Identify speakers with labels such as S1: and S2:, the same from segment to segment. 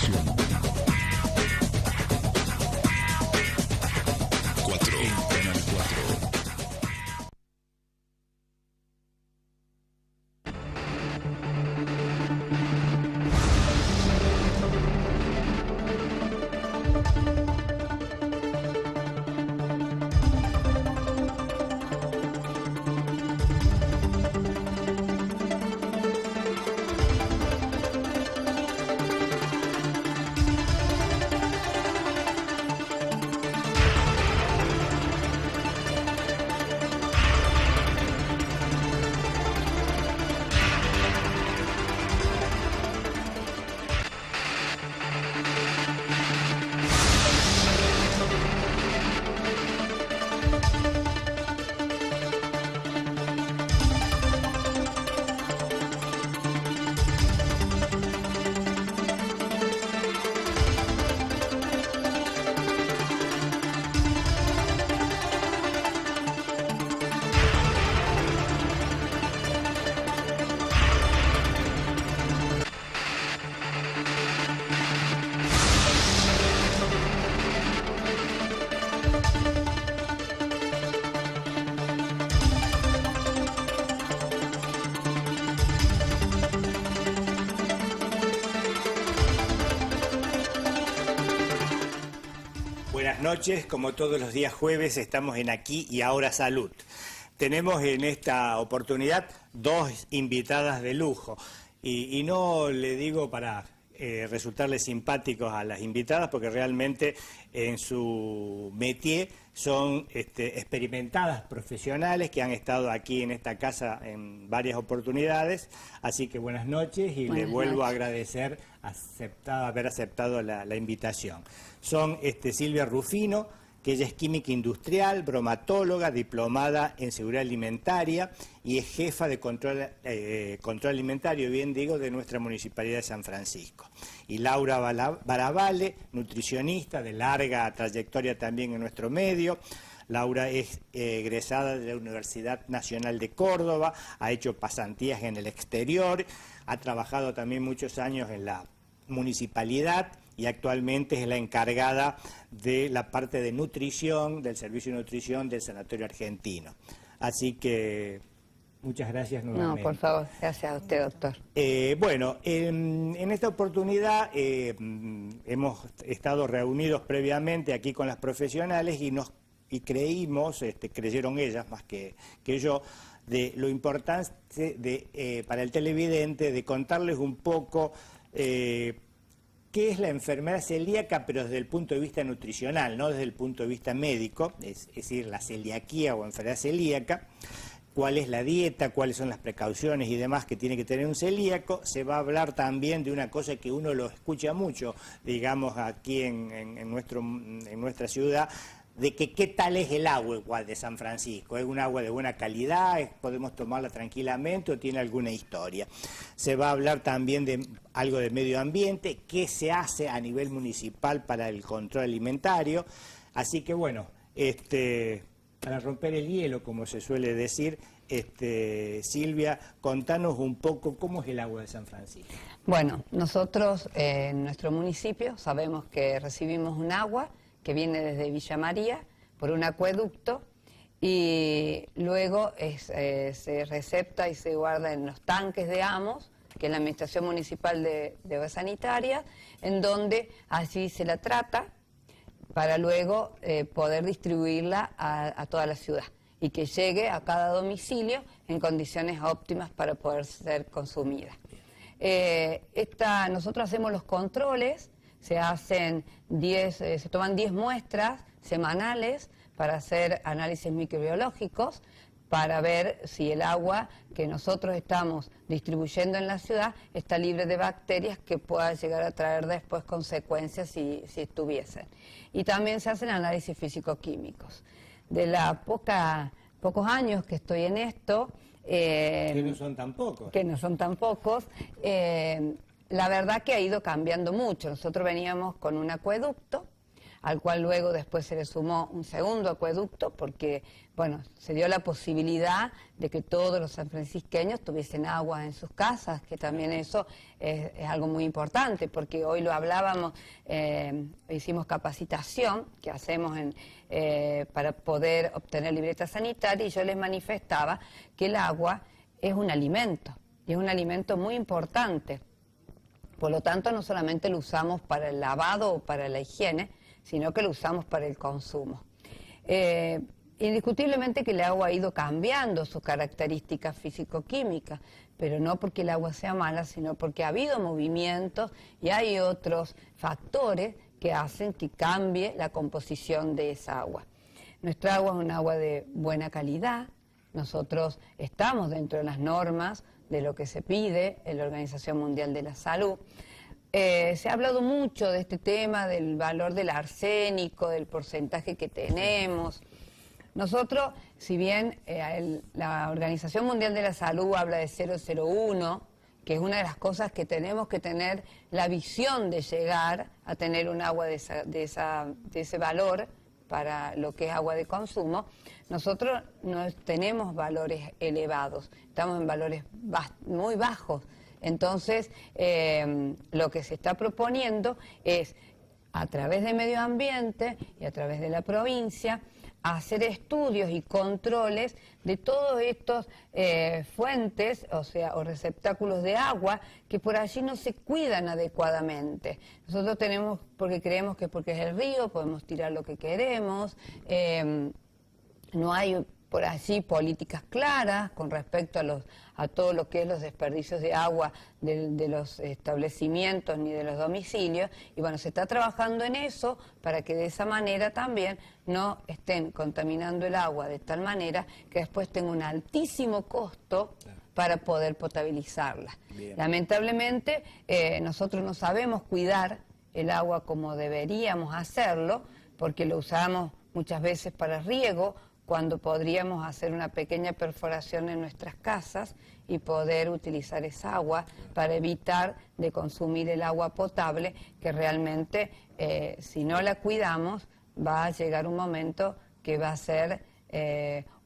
S1: información. 4 en Canal 4.
S2: Buenas noches, como todos los días jueves estamos en Aquí y Ahora Salud. Tenemos en esta oportunidad dos invitadas de lujo y no le digo para resultarles simpáticos a las invitadas porque realmente en su métier son experimentadas profesionales que han estado aquí en esta casa en varias oportunidades, así que buenas noches y le vuelvo a agradecer haber aceptado la invitación. Son Silvia Rufino, que ella es química industrial, bromatóloga, diplomada en seguridad alimentaria y es jefa de control alimentario, bien digo, de nuestra Municipalidad de San Francisco. Y Laura Baravale, nutricionista de larga trayectoria también en nuestro medio. Laura es egresada de la Universidad Nacional de Córdoba, ha hecho pasantías en el exterior, ha trabajado también muchos años en la municipalidad y actualmente es la encargada de la parte de nutrición, del servicio de nutrición del Sanatorio Argentino. Así que muchas gracias nuevamente.
S3: No, por favor, gracias a usted, doctor.
S2: Bueno, en esta oportunidad hemos estado reunidos previamente aquí con las profesionales y creímos, creyeron ellas más que yo, de lo importante para el televidente de contarles un poco qué es la enfermedad celíaca, pero desde el punto de vista nutricional, no desde el punto de vista médico, es decir, la celiaquía o enfermedad celíaca, cuál es la dieta, cuáles son las precauciones y demás que tiene que tener un celíaco. Se va a hablar también de una cosa que uno lo escucha mucho, digamos, aquí en nuestra ciudad, de que qué tal es el agua igual de San Francisco. ¿Es un agua de buena calidad? ¿Podemos tomarla tranquilamente o tiene alguna historia? Se va a hablar también de algo de medio ambiente, qué se hace a nivel municipal para el control alimentario. Así que bueno, para romper el hielo, como se suele decir, Silvia, contanos un poco cómo es el agua de San Francisco.
S3: Bueno, nosotros en nuestro municipio sabemos que recibimos un agua que viene desde Villa María por un acueducto y luego se recepta y se guarda en los tanques de Amos, que es la Administración Municipal de Aguas Sanitarias, en donde así se la trata para luego poder distribuirla a toda la ciudad y que llegue a cada domicilio en condiciones óptimas para poder ser consumida. Nosotros hacemos los controles. Se toman 10 muestras semanales para hacer análisis microbiológicos, para ver si el agua que nosotros estamos distribuyendo en la ciudad está libre de bacterias que puedan llegar a traer después consecuencias si estuviesen. Y también se hacen análisis físico-químicos. De pocos años que estoy en esto...
S2: que no son tan pocos.
S3: Que no son tan pocos. La verdad que ha ido cambiando mucho. Nosotros veníamos con un acueducto, al cual luego después se le sumó un segundo acueducto, porque, bueno, se dio la posibilidad de que todos los sanfrancisqueños tuviesen agua en sus casas, que también eso es algo muy importante, porque hoy lo hablábamos, hicimos capacitación que hacemos para poder obtener libreta sanitaria, y yo les manifestaba que el agua es un alimento, y es un alimento muy importante. Por lo tanto, no solamente lo usamos para el lavado o para la higiene, sino que lo usamos para el consumo. Indiscutiblemente que el agua ha ido cambiando sus características físico-químicas, pero no porque el agua sea mala, sino porque ha habido movimientos y hay otros factores que hacen que cambie la composición de esa agua. Nuestra agua es un agua de buena calidad. Nosotros estamos dentro de las normas de lo que se pide en la Organización Mundial de la Salud. Se ha hablado mucho de este tema, del valor del arsénico, del porcentaje que tenemos. Nosotros, si bien la Organización Mundial de la Salud habla de 0,01, que es una de las cosas que tenemos que tener la visión de llegar a tener un agua de ese valor para lo que es agua de consumo, nosotros no tenemos valores elevados, estamos en valores muy bajos. Entonces, lo que se está proponiendo es, a través de medio ambiente y a través de la provincia, hacer estudios y controles de todos estos fuentes, o receptáculos de agua que por allí no se cuidan adecuadamente. Nosotros tenemos, porque creemos que porque es el río, podemos tirar lo que queremos, no hay por allí políticas claras con respecto a todo lo que es los desperdicios de agua de los establecimientos ni de los domicilios, y bueno, se está trabajando en eso para que de esa manera también no estén contaminando el agua de tal manera que después tenga un altísimo costo para poder potabilizarla. Bien. Lamentablemente nosotros no sabemos cuidar el agua como deberíamos hacerlo, porque lo usamos muchas veces para riego, cuando podríamos hacer una pequeña perforación en nuestras casas y poder utilizar esa agua para evitar de consumir el agua potable, que realmente si no la cuidamos va a llegar un momento que va a ser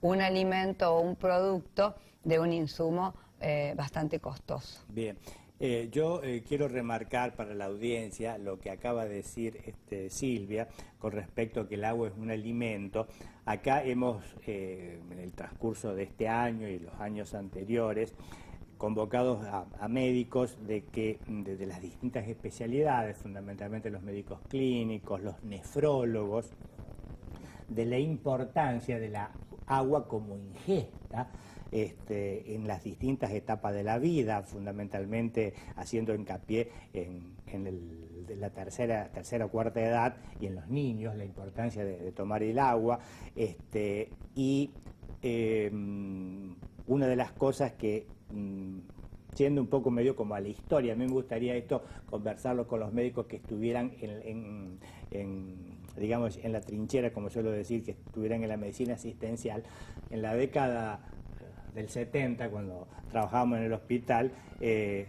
S3: un alimento o un producto de un insumo bastante costoso.
S2: Bien. Yo quiero remarcar para la audiencia lo que acaba de decir Silvia con respecto a que el agua es un alimento. Acá hemos, en el transcurso de este año y los años anteriores, convocados a médicos de las distintas especialidades, fundamentalmente los médicos clínicos, los nefrólogos, de la importancia de la agua como ingesta en las distintas etapas de la vida, fundamentalmente haciendo hincapié en la tercera o cuarta edad y en los niños, la importancia de tomar el agua. Una de las cosas que, yendo un poco medio como a la historia, a mí me gustaría esto conversarlo con los médicos que estuvieran digamos, en la trinchera, como suelo decir, que estuvieran en la medicina asistencial. En la década del 70, cuando trabajábamos en el hospital,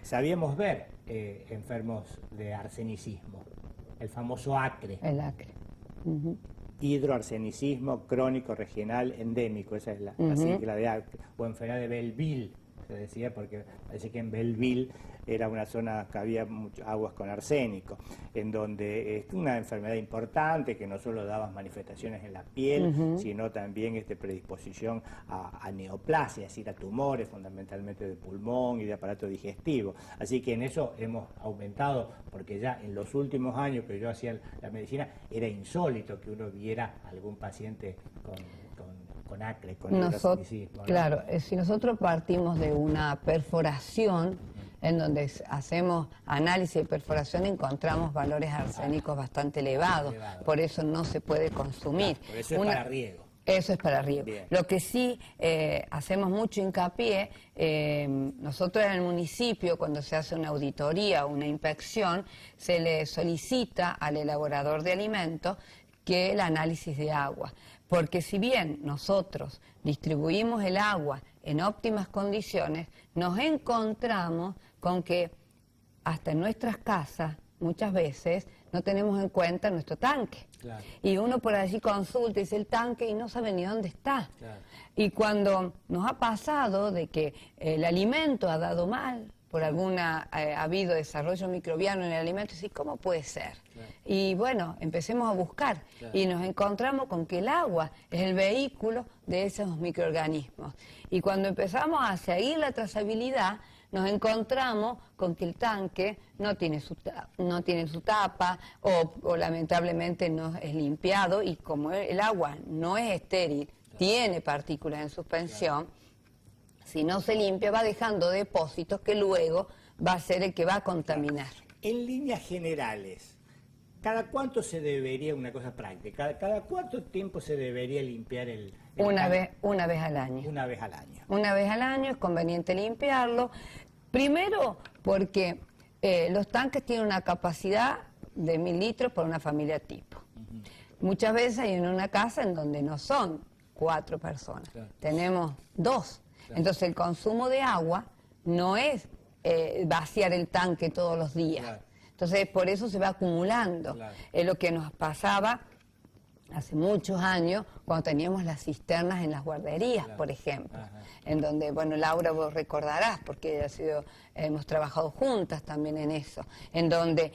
S2: sabíamos ver enfermos de arsenicismo, el famoso ACRE.
S3: El ACRE.
S2: Hidroarsenicismo crónico regional endémico, esa es la sigla de ACRE, o enfermedad de Belleville, se decía, porque parece que en Belleville era una zona que había muchas aguas con arsénico, en donde es una enfermedad importante que no solo daba manifestaciones en la piel, sino también predisposición a neoplasia, es decir, a tumores fundamentalmente de pulmón y de aparato digestivo. Así que en eso hemos aumentado, porque ya en los últimos años que yo hacía la medicina era insólito que uno viera algún paciente con ACRE, con hidroarsenicismo, ¿no?
S3: Claro, si nosotros partimos de una perforación, en donde hacemos análisis de perforación, encontramos valores arsénicos bastante elevados, por eso no se puede consumir.
S2: Por eso es para riego.
S3: Eso es para riego.
S2: Bien.
S3: Lo que sí hacemos mucho hincapié, nosotros en el municipio, cuando se hace una auditoría o una inspección, se le solicita al elaborador de alimentos que el análisis de agua. Porque si bien nosotros distribuimos el agua en óptimas condiciones, nos encontramos con que hasta en nuestras casas muchas veces no tenemos en cuenta nuestro tanque.
S2: Claro.
S3: Y uno por allí consulta y dice el tanque y no sabe ni dónde está.
S2: Claro.
S3: Y cuando nos ha pasado de que el alimento ha dado mal, por alguna ha habido desarrollo microbiano en el alimento, y ¿cómo puede ser?
S2: Claro.
S3: Y bueno, empecemos a buscar y nos encontramos con que el agua es el vehículo de esos microorganismos. Y cuando empezamos a seguir la trazabilidad, nos encontramos con que el tanque no tiene su tapa o lamentablemente no es limpiado, y como el agua no es estéril, tiene partículas en suspensión, si no se limpia va dejando depósitos que luego va a ser el que va a contaminar.
S2: En líneas generales, ¿cada cuánto se debería, una cosa práctica, cada cuánto tiempo se debería limpiar el
S3: Una
S2: tanque?
S3: vez al año.
S2: Una vez al año.
S3: Una vez al año es conveniente limpiarlo. Primero porque los tanques tienen una capacidad de 1000 litros por una familia tipo. Muchas veces hay en una casa en donde no son 4 personas,
S2: Claro.
S3: tenemos 2.
S2: Claro.
S3: Entonces el consumo de agua no es vaciar el tanque todos los días.
S2: Claro.
S3: Entonces por eso se va acumulando.
S2: Claro.
S3: Es lo que nos pasaba hace muchos años cuando teníamos las cisternas en las guarderías,
S2: Claro.
S3: por ejemplo,
S2: Ajá.
S3: en donde, bueno, Laura, vos recordarás, porque hemos trabajado juntas también en eso, en donde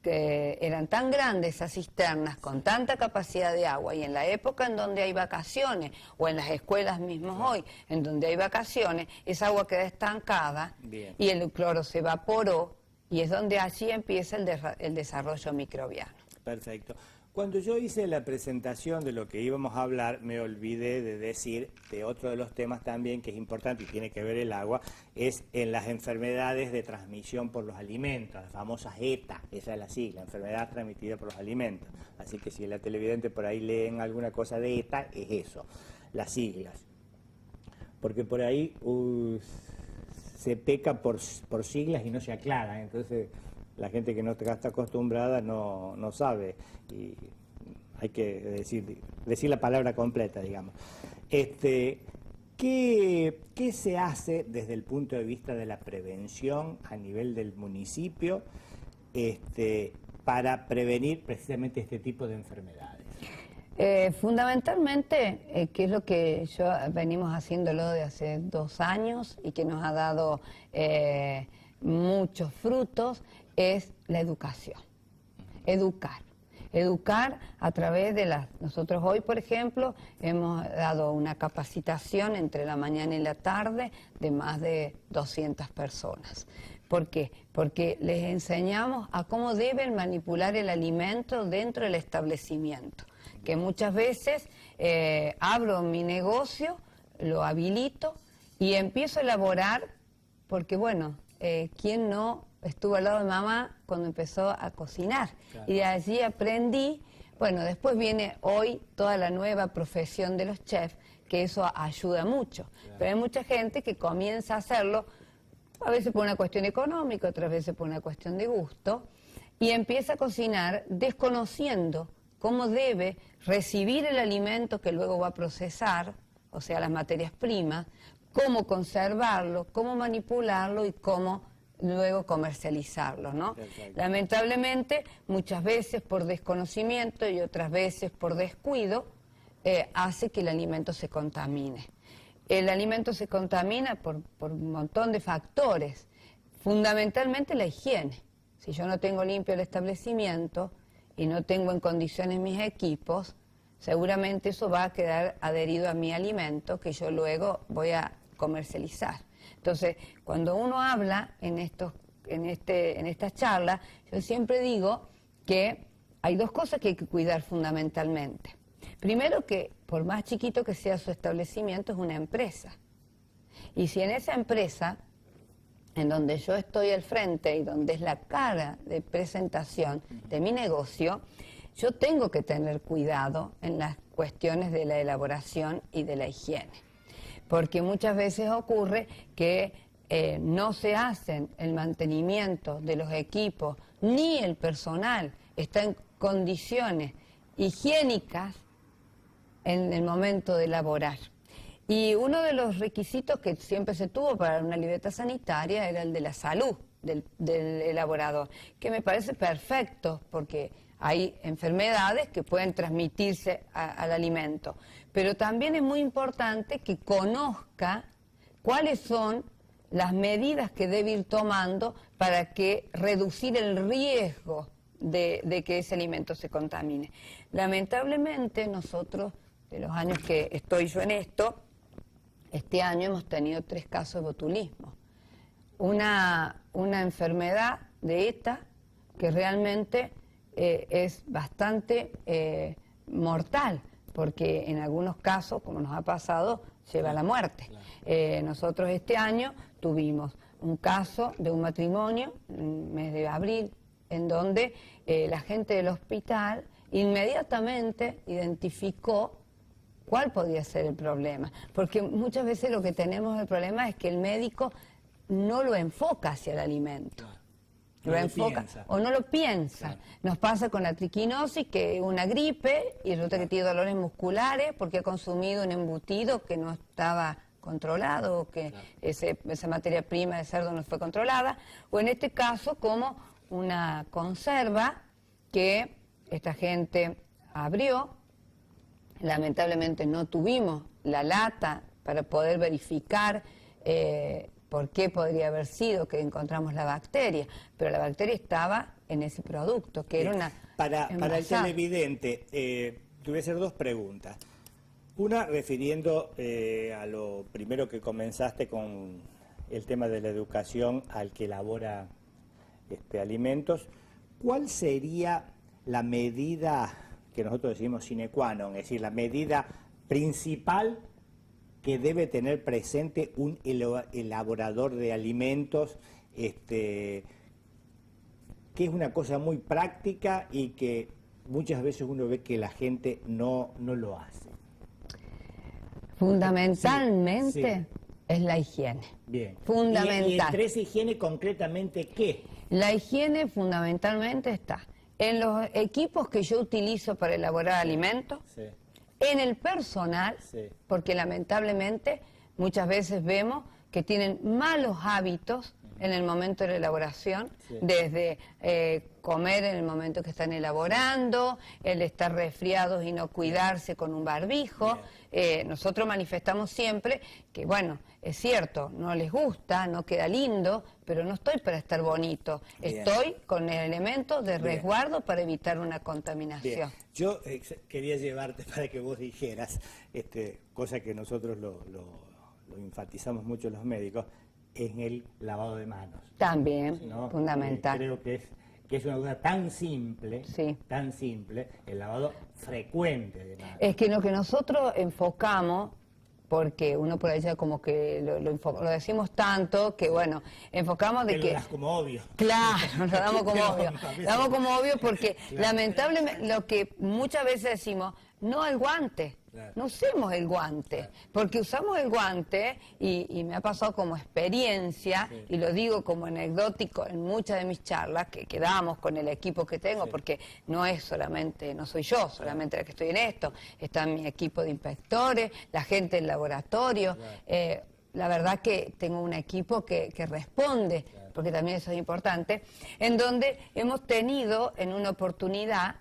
S3: eran tan grandes esas cisternas con tanta capacidad de agua, y en la época en donde hay vacaciones, o en las escuelas mismas hoy, en donde hay vacaciones, esa agua queda estancada.
S2: Bien.
S3: Y el cloro se evaporó, y es donde allí empieza el desarrollo microbiano.
S2: Perfecto. Cuando yo hice la presentación de lo que íbamos a hablar, me olvidé de decir de otro de los temas también que es importante y tiene que ver el agua, es en las enfermedades de transmisión por los alimentos, las famosas ETA, esa es la sigla, enfermedad transmitida por los alimentos. Así que si en la televidente por ahí leen alguna cosa de ETA, es eso, las siglas. Porque por ahí se peca por siglas y no se aclaran, entonces la gente que no está acostumbrada no sabe, y hay que decir la palabra completa, digamos. ¿Qué se hace desde el punto de vista de la prevención a nivel del municipio para prevenir precisamente este tipo de enfermedades?
S3: Fundamentalmente, que es lo que venimos haciéndolo de hace 2 años y que nos ha dado muchos frutos, es la educación. Educar a través de nosotros hoy, por ejemplo, hemos dado una capacitación entre la mañana y la tarde de más de 200 personas. ¿Por qué? Porque les enseñamos a cómo deben manipular el alimento dentro del establecimiento. Que muchas veces abro mi negocio, lo habilito y empiezo a elaborar, porque bueno, ¿quién no estuvo al lado de mamá cuando empezó a cocinar?
S2: Claro.
S3: Y de allí aprendí. Bueno, después viene hoy toda la nueva profesión de los chefs, que eso ayuda mucho.
S2: Claro.
S3: Pero hay mucha gente que comienza a hacerlo, a veces por una cuestión económica, otras veces por una cuestión de gusto, y empieza a cocinar desconociendo cómo debe recibir el alimento que luego va a procesar, o sea, las materias primas, cómo conservarlo, cómo manipularlo y cómo luego comercializarlo, ¿no?
S2: Perfecto.
S3: Lamentablemente, muchas veces por desconocimiento y otras veces por descuido, hace que el alimento se contamine. El alimento se contamina por un montón de factores, fundamentalmente la higiene. Si yo no tengo limpio el establecimiento y no tengo en condiciones mis equipos, seguramente eso va a quedar adherido a mi alimento que yo luego voy a comercializar. Entonces, cuando uno habla en estas charlas, yo siempre digo que hay 2 cosas que hay que cuidar fundamentalmente. Primero, que por más chiquito que sea su establecimiento, es una empresa. Y si en esa empresa, en donde yo estoy al frente y donde es la cara de presentación de mi negocio, yo tengo que tener cuidado en las cuestiones de la elaboración y de la higiene. Porque muchas veces ocurre que no se hacen el mantenimiento de los equipos, ni el personal está en condiciones higiénicas en el momento de elaborar. Y uno de los requisitos que siempre se tuvo para una libreta sanitaria era el de la salud. del elaborador, que me parece perfecto, porque hay enfermedades que pueden transmitirse al alimento. Pero también es muy importante que conozca cuáles son las medidas que debe ir tomando para que reducir el riesgo de que ese alimento se contamine. Lamentablemente nosotros, de los años que estoy yo en esto, este año hemos tenido 3 casos de botulismo. Una enfermedad de esta que realmente es bastante mortal, porque en algunos casos, como nos ha pasado, lleva a la muerte. Nosotros este año tuvimos un caso de un matrimonio, en el mes de abril, en donde la gente del hospital inmediatamente identificó cuál podía ser el problema. Porque muchas veces lo que tenemos el problema es que el médico no lo enfoca hacia el alimento. Lo enfoca o no lo piensa. Claro. Nos pasa con la triquinosis, que es una gripe, y resulta que tiene dolores musculares porque ha consumido un embutido que no estaba controlado, o que esa materia prima de cerdo no fue controlada, o en este caso como una conserva que esta gente abrió. Lamentablemente no tuvimos la lata para poder verificar por qué podría haber sido que encontramos la bacteria, pero la bacteria estaba en ese producto, que era una...
S2: Para el televidente, te voy a hacer 2 preguntas. Una, refiriendo a lo primero que comenzaste con el tema de la educación al que elabora alimentos, ¿cuál sería la medida que nosotros decimos sine qua non, es decir, la medida principal que debe tener presente un elaborador de alimentos, que es una cosa muy práctica y que muchas veces uno ve que la gente no lo hace?
S3: Fundamentalmente es la higiene.
S2: Bien.
S3: Fundamental.
S2: ¿Y entre esa higiene concretamente qué?
S3: La higiene fundamentalmente está en los equipos que yo utilizo para elaborar alimentos, en el personal, porque lamentablemente muchas veces vemos que tienen malos hábitos en el momento de la elaboración, desde comer en el momento que están elaborando, el estar resfriados y no cuidarse con un barbijo. Nosotros manifestamos siempre que, bueno, es cierto, no les gusta, no queda lindo, pero no estoy para estar bonito, estoy con el elemento de resguardo para evitar una contaminación.
S2: Bien. Yo quería llevarte para que vos dijeras, cosa que nosotros lo enfatizamos mucho los médicos, en el lavado de manos.
S3: También,
S2: ¿no?
S3: fundamental.
S2: Creo que es una duda tan simple, el lavado frecuente de manos.
S3: Es que lo que nosotros enfocamos, porque uno por allá como que lo decimos tanto, que bueno, enfocamos de que...
S2: Lo das como obvio.
S3: Claro, lo damos como obvio. Lo damos como obvio porque lamentablemente lo que muchas veces decimos, no el guante. No usemos el guante, porque usamos el guante y me ha pasado como experiencia, y lo digo como anecdótico en muchas de mis charlas que damos con el equipo que tengo, porque no soy yo solamente la que estoy en esto, está mi equipo de inspectores, la gente del laboratorio, la verdad que tengo un equipo que responde, porque también eso es importante, en donde hemos tenido en una oportunidad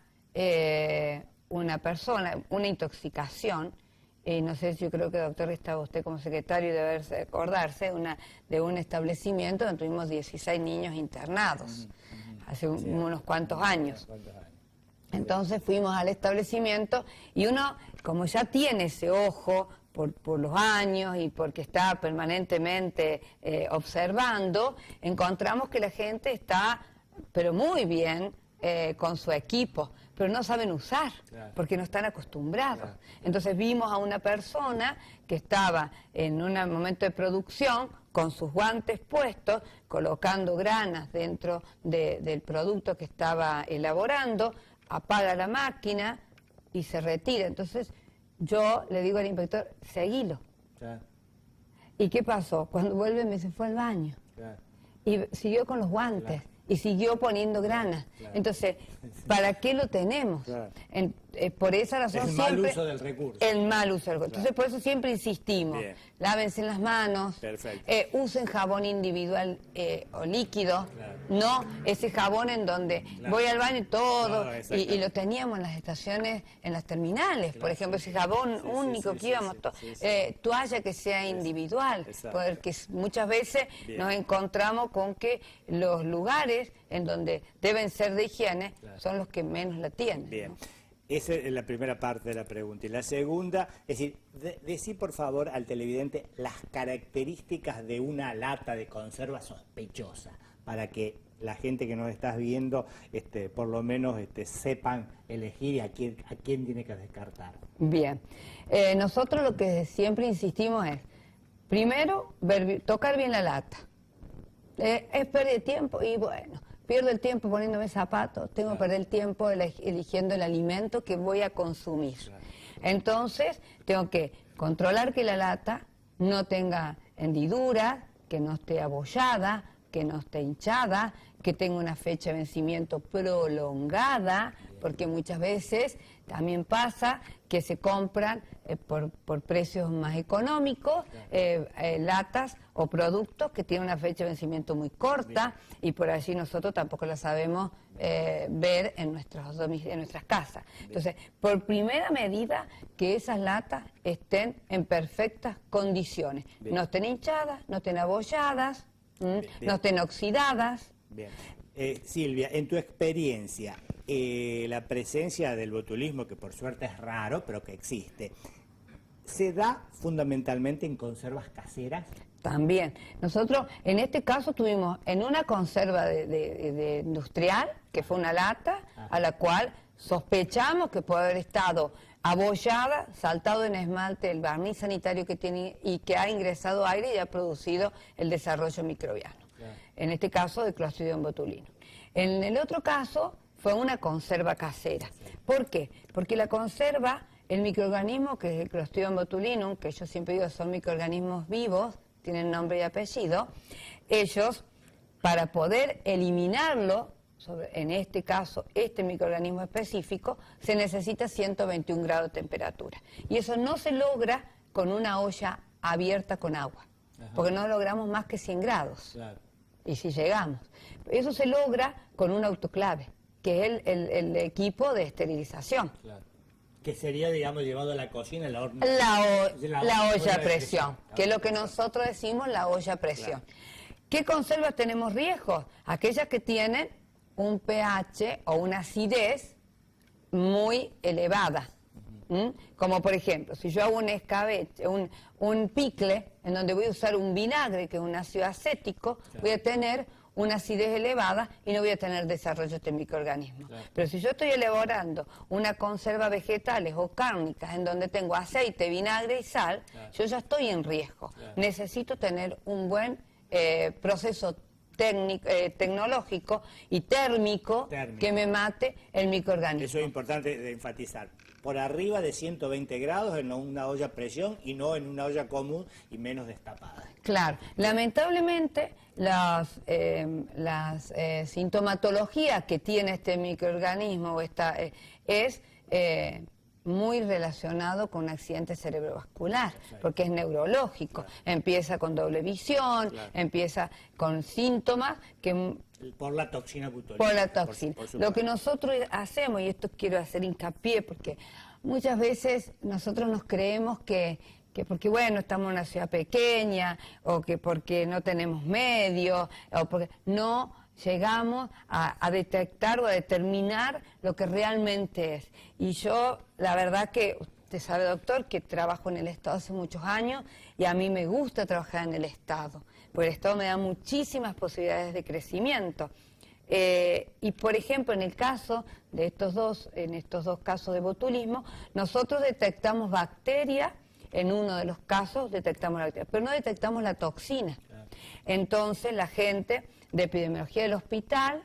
S3: una persona, una intoxicación, no sé, yo creo que doctor estaba usted como secretario y debe acordarse, de un establecimiento donde tuvimos 16 niños internados, hace unos cuantos años. Entonces fuimos al establecimiento y uno, como ya tiene ese ojo por los años y porque está permanentemente observando, encontramos que la gente está, pero muy bien, con su equipo, pero no saben usar, porque no están acostumbrados. Entonces vimos a una persona que estaba en un momento de producción con sus guantes puestos, colocando granas dentro del producto que estaba elaborando, apaga la máquina y se retira. Entonces yo le digo al inspector, seguilo. ¿Y qué pasó? Cuando vuelve me dice, fue al baño. Y siguió con los guantes. y siguió poniendo granas.
S2: Claro.
S3: Entonces, ¿para qué lo tenemos?
S2: Claro.
S3: Por esa razón
S2: El mal
S3: siempre...
S2: uso del recurso.
S3: El mal uso del recurso. Entonces,
S2: Claro.
S3: por eso siempre insistimos.
S2: Bien.
S3: Lávense las manos,
S2: Perfecto.
S3: usen jabón individual o líquido,
S2: Claro.
S3: no ese jabón en donde
S2: Claro.
S3: voy al baño y todo,
S2: No,
S3: y
S2: exactamente.
S3: lo teníamos en las estaciones, en las terminales, por
S2: Claro,
S3: ejemplo,
S2: sí,
S3: ese jabón
S2: sí,
S3: único
S2: sí,
S3: que
S2: sí,
S3: íbamos,
S2: sí, sí.
S3: toalla que sea individual,
S2: Exacto.
S3: porque muchas veces
S2: Bien.
S3: nos encontramos con que los lugares en donde deben ser de higiene
S2: Claro.
S3: son los que menos la tienen.
S2: Bien.
S3: ¿no?
S2: Esa es la primera parte de la pregunta. Y la segunda, es decir, decí por favor al televidente las características de una lata de conserva sospechosa, para que la gente que nos estás viendo, por lo menos sepan elegir y a quién tiene que descartar.
S3: Bien, nosotros lo que siempre insistimos es, primero, tocar bien la lata. Es perder tiempo y bueno, pierdo el tiempo poniéndome zapatos, tengo que perder el tiempo eligiendo el alimento que voy a consumir.
S2: Claro.
S3: Entonces, tengo que controlar que la lata no tenga hendiduras, que no esté abollada, que no esté hinchada, que tenga una fecha de vencimiento prolongada, porque muchas veces también pasa que se compran por precios más económicos latas o productos que tienen una fecha de vencimiento muy corta y por allí nosotros tampoco la sabemos ver en nuestras casas. Entonces, por primera medida, que esas latas estén en perfectas condiciones.
S2: Bien.
S3: No estén hinchadas, no estén abolladas, no estén oxidadas.
S2: Bien. Silvia, en tu experiencia, la presencia del botulismo, que por suerte es raro, pero que existe, ¿se da fundamentalmente en conservas caseras?
S3: También. Nosotros, en este caso, tuvimos en una conserva de industrial, que fue una lata, a la cual sospechamos que puede haber estado abollada, saltado en esmalte el barniz sanitario que tiene y que ha ingresado aire y ha producido el desarrollo microbiano.
S2: Claro.
S3: En este caso, de Clostridium botulinum. En el otro caso, fue una conserva casera. ¿Por qué? Porque la conserva, el microorganismo, que es el Clostridium botulinum, que yo siempre digo son microorganismos vivos, tienen nombre y apellido, ellos, para poder eliminarlo, en este caso, este microorganismo específico, se necesita 121 grados de temperatura. Y eso no se logra con una olla abierta con agua, porque no logramos más que 100 grados.
S2: Claro.
S3: Y si llegamos. Eso se logra con un autoclave, que es el equipo de esterilización.
S2: Claro. Que sería, digamos, llevado a la cocina, la horno.
S3: La olla a presión,
S2: Ah,
S3: que es lo que nosotros decimos la olla a presión. ¿Qué conservas tenemos riesgos? Aquellas que tienen un pH o una acidez muy elevada. Como por ejemplo, si yo hago un escabeche, un picle, en donde voy a usar un vinagre, que es un ácido acético, voy a tener una acidez elevada y no voy a tener desarrollo de este microorganismo.
S2: Claro.
S3: Pero si yo estoy elaborando una conserva vegetales o cárnicas en donde tengo aceite, vinagre y sal, yo ya estoy en riesgo. Necesito tener un buen proceso tecnológico y térmico que me mate el microorganismo.
S2: Eso es importante de enfatizar. Por arriba de 120 grados en una olla a presión y no en una olla común y menos destapada.
S3: Claro, lamentablemente las sintomatologías que tiene este microorganismo es muy relacionado con un accidente cerebrovascular, porque es neurológico. Empieza con doble visión, empieza con síntomas que...
S2: Por la toxina butolínica.
S3: Por la toxina.
S2: Por
S3: Lo que nosotros hacemos, y esto quiero hacer hincapié, porque muchas veces nosotros nos creemos que porque, bueno, estamos en una ciudad pequeña, o que porque no tenemos medios, o porque no llegamos a detectar o a determinar lo que realmente es. Y yo, la verdad que, usted sabe, doctor, que trabajo en el Estado hace muchos años, y a mí me gusta trabajar en el Estado, porque el Estado me da muchísimas posibilidades de crecimiento. Y por ejemplo, en el caso de estos dos casos de botulismo, nosotros detectamos bacterias. En uno de los casos detectamos la bacteria, pero no detectamos la toxina. Entonces la gente de epidemiología del hospital,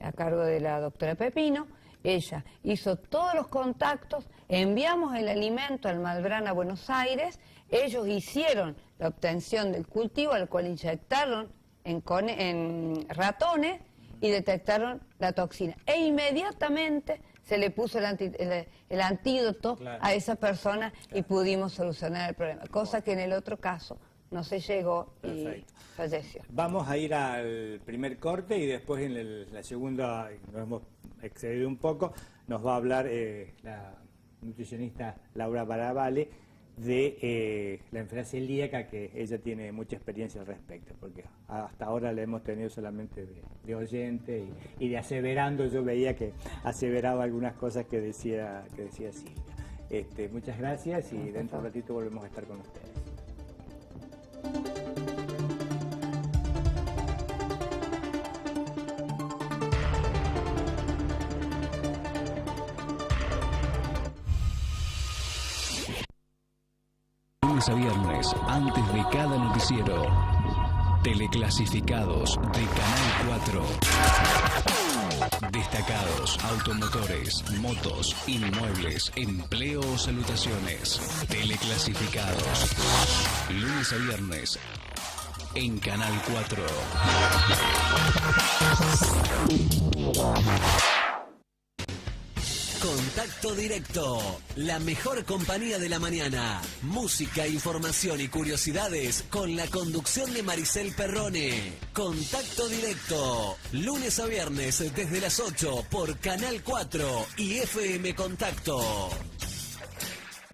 S3: a cargo de la doctora Pepino, ella hizo todos los contactos, enviamos el alimento al Malbrán a Buenos Aires, ellos hicieron la obtención del cultivo al cual inyectaron en ratones y detectaron la toxina. E inmediatamente se le puso el antídoto a esa persona y pudimos solucionar el problema, cosa que en el otro caso no se llegó y falleció.
S2: Vamos a ir al primer corte y después en la segunda, nos hemos excedido un poco, nos va a hablar la nutricionista Laura Baravale de la enfermedad celíaca, que ella tiene mucha experiencia al respecto, porque hasta ahora la hemos tenido solamente de oyente y de aseverando. Yo veía que aseveraba algunas cosas que decía Silvia. Muchas gracias y dentro de un ratito volvemos a estar con ustedes.
S1: Lunes a viernes, antes de cada noticiero. Teleclasificados de Canal 4. Destacados, automotores, motos, inmuebles, empleo o salutaciones. Teleclasificados. Lunes a viernes en Canal 4.
S4: Contacto Directo, la mejor compañía de la mañana. Música, información y curiosidades con la conducción de Maricel Perrone. Contacto Directo, lunes a viernes desde las 8 por Canal 4 y FM Contacto.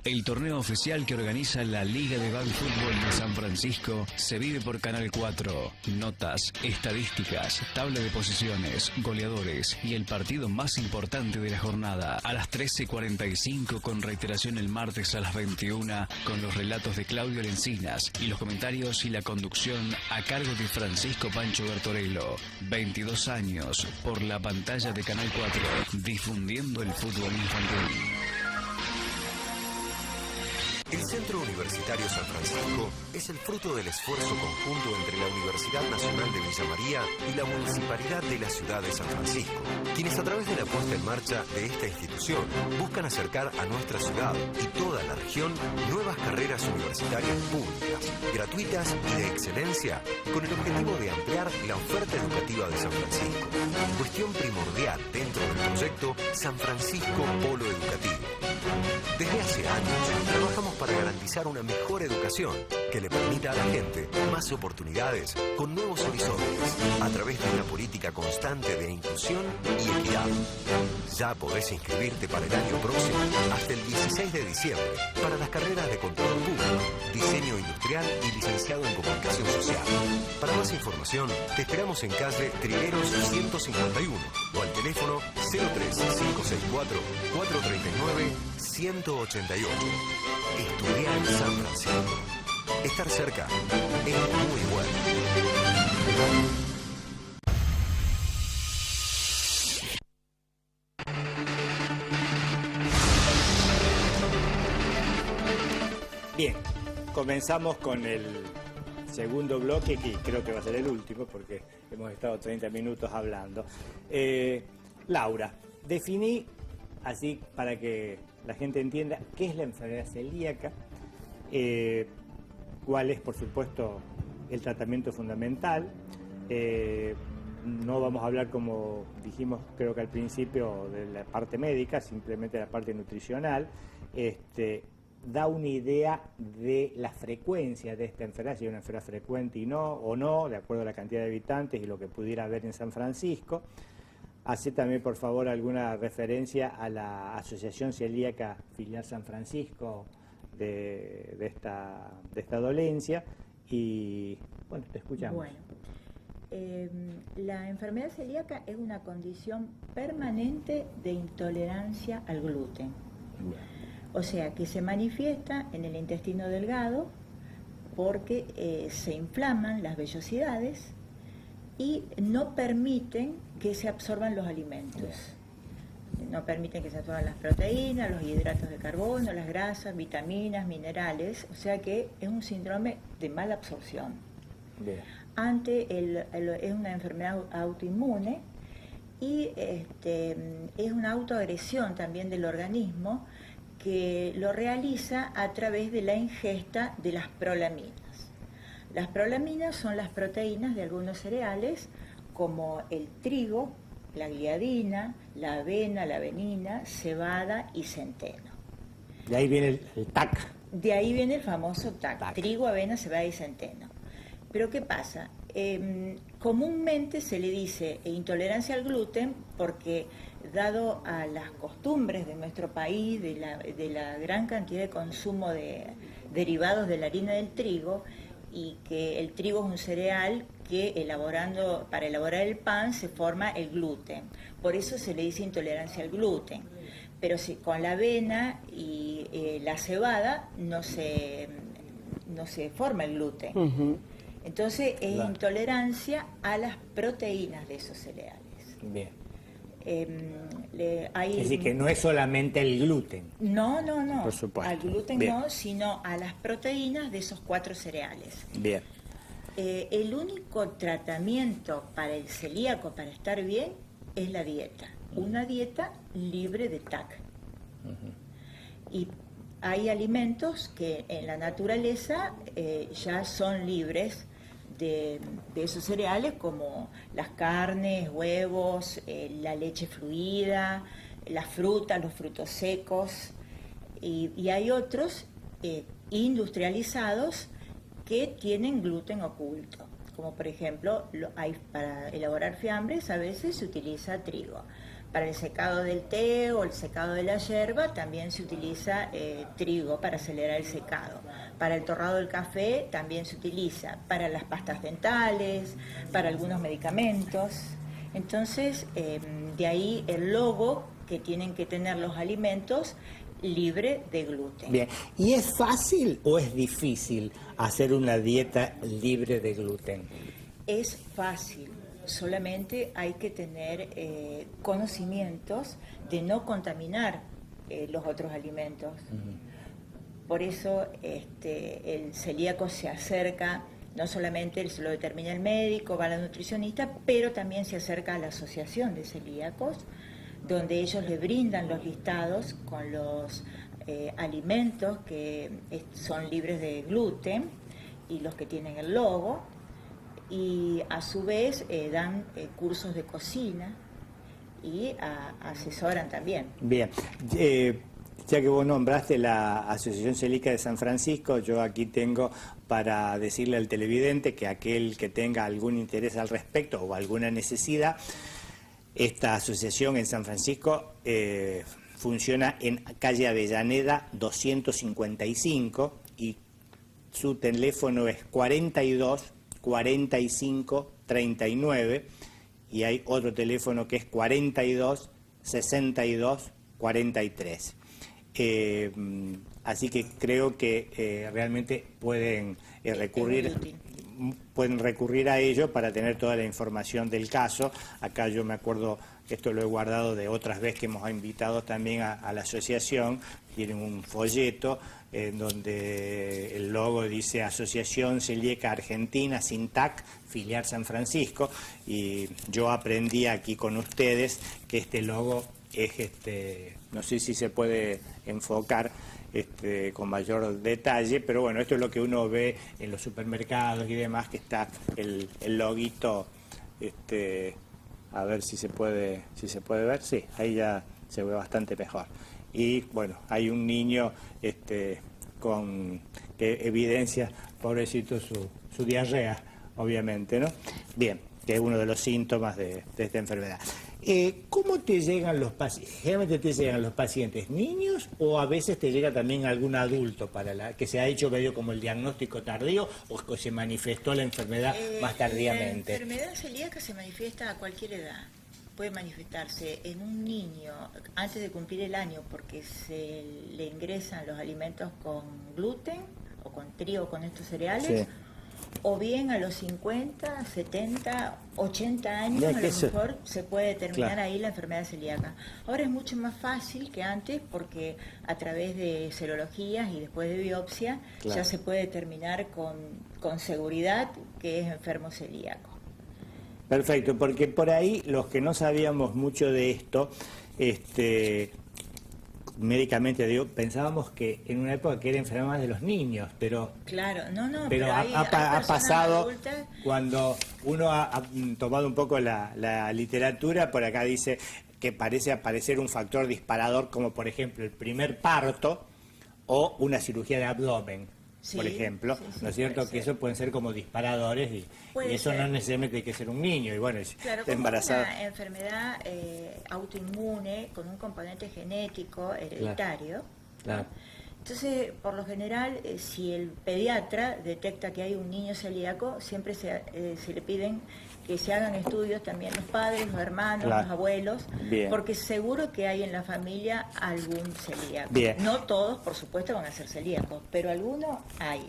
S1: El torneo oficial que organiza la Liga de Baby Fútbol de San Francisco se vive por Canal 4. Notas, estadísticas, tabla de posiciones, goleadores y el partido más importante de la jornada a las 13:45, con reiteración el martes a las 21, con los relatos de Claudio Lencinas y los comentarios y la conducción a cargo de Francisco Pancho Bertorello. 22 años por la pantalla de Canal 4, difundiendo el fútbol infantil.
S5: El Centro Universitario San Francisco es el fruto del esfuerzo conjunto entre la Universidad Nacional de Villa María y la Municipalidad de la Ciudad de San Francisco, quienes a través de la puesta en marcha de esta institución buscan acercar a nuestra ciudad y toda la región nuevas carreras universitarias públicas, gratuitas y de excelencia, con el objetivo de ampliar la oferta educativa de San Francisco. Cuestión primordial dentro del proyecto San Francisco Polo Educativo. Desde hace años trabajamos para garantizar una mejor educación que le permita a la gente más oportunidades con nuevos horizontes a través de una política constante de inclusión y equidad. Ya podés inscribirte para el año próximo hasta el 16 de diciembre para las carreras de Contador Público, Diseño Industrial y Licenciado en Comunicación Social. Para más información, te esperamos en calle Trigueros 151 o al teléfono 03564 439 188. Estudiar en San Francisco. Estar cerca es muy bueno.
S2: Bien, comenzamos con el segundo bloque, que creo que va a ser el último porque hemos estado 30 minutos hablando. Laura, definí así para que la gente entienda qué es la enfermedad celíaca, cuál es, por supuesto, el tratamiento fundamental. No vamos a hablar, como dijimos creo que al principio, de la parte médica, simplemente de la parte nutricional. Da una idea de la frecuencia de esta enfermedad, si es una enfermedad frecuente o no, de acuerdo a la cantidad de habitantes y lo que pudiera haber en San Francisco. Hace también, por favor, alguna referencia a la Asociación Celíaca Filial San Francisco de esta dolencia. Y, bueno, te escuchamos.
S6: Bueno, la enfermedad celíaca es una condición permanente de intolerancia al gluten. O sea, que se manifiesta en el intestino delgado porque se inflaman las vellosidades y no permiten que se absorban los alimentos. No permiten que se absorban las proteínas, los hidratos de carbono, las grasas, vitaminas, minerales. O sea que es un síndrome de mala absorción.
S2: Bien.
S6: Es una enfermedad autoinmune y es una autoagresión también del organismo, que lo realiza a través de la ingesta de las prolaminas. Las prolaminas son las proteínas de algunos cereales como el trigo, la gliadina, la avena, la avenina, cebada y centeno.
S2: De ahí viene el TAC.
S6: De ahí viene el famoso TAC,
S2: TAC.
S6: trigo, avena, cebada y centeno. Pero ¿qué pasa? Comúnmente se le dice intolerancia al gluten porque, dado a las costumbres de nuestro país, de la gran cantidad de consumo de derivados de la harina del trigo, y que el trigo es un cereal que para elaborar el pan se forma el gluten. Por eso se le dice intolerancia al gluten. Pero si con la avena y la cebada no se forma el gluten. Entonces es intolerancia a las proteínas de esos cereales.
S2: Bien.
S6: Hay,
S2: Es decir, que no es solamente el gluten.
S6: No.
S2: Por supuesto.
S6: Al gluten
S2: Bien.
S6: no, sino a las proteínas de esos 4 cereales.
S2: Bien.
S6: El único tratamiento para el celíaco, para estar bien, es la dieta. Una dieta libre de TAC. Y hay alimentos que en la naturaleza ya son libres de esos cereales, como las carnes, huevos, la leche fluida, las frutas, los frutos secos, y hay otros industrializados que tienen gluten oculto, como por ejemplo para elaborar fiambres a veces se utiliza trigo. Para el secado del té o el secado de la yerba también se utiliza trigo para acelerar el secado. Para el torrado del café también se utiliza. Para las pastas dentales, para algunos medicamentos. Entonces, de ahí el logo que tienen que tener los alimentos libre de gluten.
S2: Bien. ¿Y es fácil o es difícil hacer una dieta libre de gluten?
S6: Es fácil. Solamente hay que tener conocimientos de no contaminar los otros alimentos. Por eso el celíaco se acerca, no solamente se lo determina el médico, va a la nutricionista, pero también se acerca a la asociación de celíacos, donde ellos le brindan los listados con los alimentos que son libres de gluten y los que tienen el logo. Y a su vez dan cursos de cocina y asesoran también.
S2: Bien, ya que vos nombraste la Asociación Celíaca de San Francisco, yo aquí tengo para decirle al televidente que aquel que tenga algún interés al respecto o alguna necesidad, esta asociación en San Francisco funciona en calle Avellaneda 255 y su teléfono es 42 45 39 y hay otro teléfono que es 42 62 43. Así que creo que realmente pueden recurrir a ello para tener toda la información del caso. Acá yo me acuerdo, esto lo he guardado de otras veces que hemos invitado también a la asociación, tienen un folleto en donde el logo dice Asociación Celíaca Argentina, sin TAC, filial San Francisco, y yo aprendí aquí con ustedes que este logo es, no sé si se puede enfocar con mayor detalle, pero bueno, esto es lo que uno ve en los supermercados y demás, que está el loguito, a ver si se puede ver, sí, ahí ya se ve bastante mejor. Y bueno, hay un niño que evidencia, pobrecito, su diarrea, obviamente, ¿no? Bien, que es uno de los síntomas de esta enfermedad. ¿Cómo te llegan los pacientes? ¿Generalmente te llegan los pacientes niños o a veces te llega también algún adulto que se ha hecho medio como el diagnóstico tardío o que se manifestó la enfermedad más tardíamente?
S6: La enfermedad celíaca se manifiesta a cualquier edad. Puede manifestarse en un niño antes de cumplir el año porque se le ingresan los alimentos con gluten o con trigo, con estos cereales, sí. O bien a los 50, 70, 80 años a lo mejor se puede determinar ahí la enfermedad celíaca. Ahora es mucho más fácil que antes porque a través de serologías y después de biopsia ya se puede determinar con seguridad que es enfermo celíaco.
S2: Perfecto, porque por ahí los que no sabíamos mucho de esto, médicamente digo, pensábamos que en una época que era enfermedad más de los niños, pero
S6: Claro, no,
S2: pero
S6: hay
S2: ha
S6: personas
S2: pasado,
S6: adultas.
S2: cuando uno ha tomado un poco la literatura, por acá dice que parece aparecer un factor disparador, como por ejemplo el primer parto o una cirugía de abdomen,
S6: Sí,
S2: por ejemplo,
S6: sí, sí,
S2: ¿no es cierto?
S6: puede
S2: Que
S6: ser.
S2: eso pueden ser como disparadores y eso
S6: Puede
S2: no
S6: ser.
S2: necesariamente hay que ser un niño, y bueno,
S6: Claro,
S2: está
S6: como
S2: embarazada.
S6: una enfermedad autoinmune con un componente genético hereditario.
S2: Claro.
S6: Entonces, por lo general, si el pediatra detecta que hay un niño celíaco, siempre se le piden que se hagan estudios también los padres, los hermanos,
S2: Claro.
S6: los abuelos,
S2: Bien.
S6: porque seguro que hay en la familia algún celíaco.
S2: Bien.
S6: No todos, por supuesto, van a ser celíacos, pero algunos hay.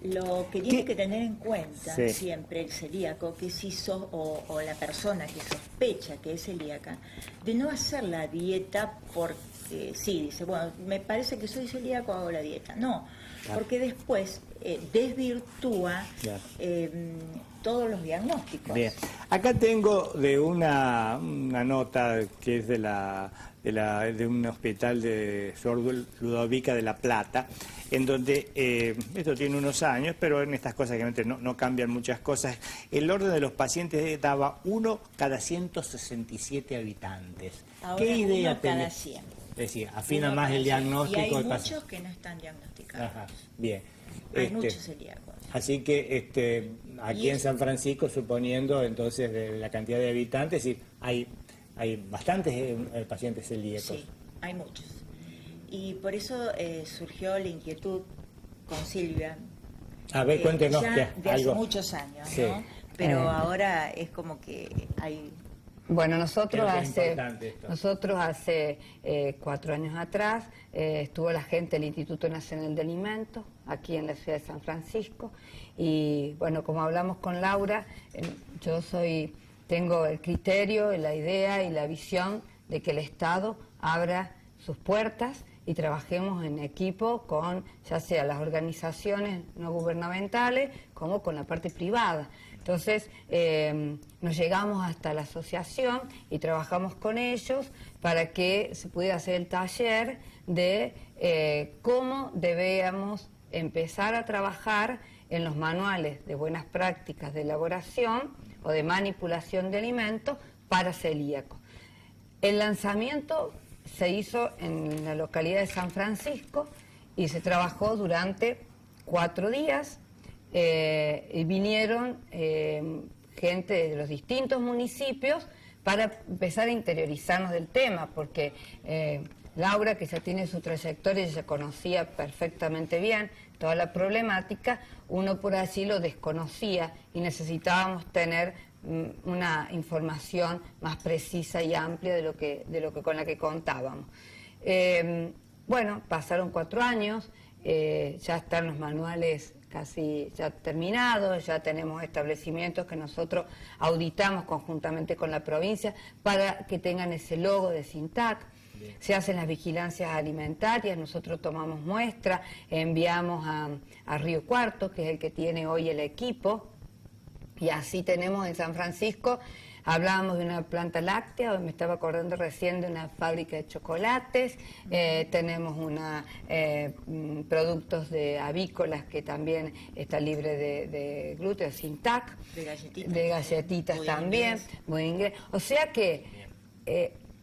S6: Lo que tiene que tener en cuenta
S2: Sí.
S6: siempre el celíaco, que si sos, o la persona que sospecha que es celíaca, de no hacer la dieta porque sí, dice, bueno, me parece que soy celíaco, hago la dieta. No,
S2: Claro.
S6: porque después desvirtúa
S2: Claro.
S6: todos los diagnósticos.
S2: Bien, acá tengo de una nota que es de un hospital de Sor Ludovica de La Plata, en donde, esto tiene unos años, pero en estas cosas que no cambian muchas cosas, el orden de los pacientes daba 1 cada 167 habitantes.
S6: Ahora
S2: ¿Qué idea
S6: 1 cada
S2: tenés?
S6: 100.
S2: Es decir, afina
S6: Uno
S2: más
S6: cada
S2: el
S6: 100.
S2: diagnóstico.
S6: Y hay
S2: del
S6: muchos
S2: paciente.
S6: que no están diagnosticados.
S2: Ajá, bien.
S6: Hay muchos celíacos.
S2: Así que aquí
S6: Y
S2: en
S6: es-
S2: San Francisco, suponiendo entonces de la cantidad de habitantes, sí, hay bastantes pacientes celíacos.
S6: Sí, hay muchos. Y por eso surgió la inquietud con Silvia.
S2: A ver, cuéntenos
S6: ya
S2: que
S6: de hace
S2: algo.
S6: muchos años,
S2: Sí.
S6: ¿no? Pero ahora es como que hay...
S3: Bueno, nosotros
S2: Creo que es
S3: hace,
S2: importante esto.
S3: 4 años atrás estuvo la gente del Instituto Nacional de Alimentos aquí en la ciudad de San Francisco y bueno, como hablamos con Laura, yo tengo el criterio, la idea y la visión de que el Estado abra sus puertas y trabajemos en equipo con ya sea las organizaciones no gubernamentales como con la parte privada. Entonces, nos llegamos hasta la asociación y trabajamos con ellos para que se pudiera hacer el taller de cómo debíamos empezar a trabajar en los manuales de buenas prácticas de elaboración o de manipulación de alimentos para celíacos. El lanzamiento se hizo en la localidad de San Francisco y se trabajó durante 4 días. Y vinieron gente de los distintos municipios para empezar a interiorizarnos del tema, porque Laura, que ya tiene su trayectoria, ya conocía perfectamente bien toda la problemática, uno por allí lo desconocía y necesitábamos tener una información más precisa y amplia de lo que con la que contábamos. Bueno, pasaron 4 años, ya están los manuales casi ya terminados, ya tenemos establecimientos que nosotros auditamos conjuntamente con la provincia para que tengan ese logo de SINTAC. Se hacen las vigilancias alimentarias, nosotros tomamos muestras, enviamos a Río Cuarto, que es el que tiene hoy el equipo, y así tenemos en San Francisco. Hablábamos de una planta láctea, me estaba acordando recién de una fábrica de chocolates, tenemos productos de avícolas que también está libre de gluten, SINTAC,
S6: De
S3: galletitas
S6: Muy
S3: también,
S6: inglés.
S3: muy inglés. O sea que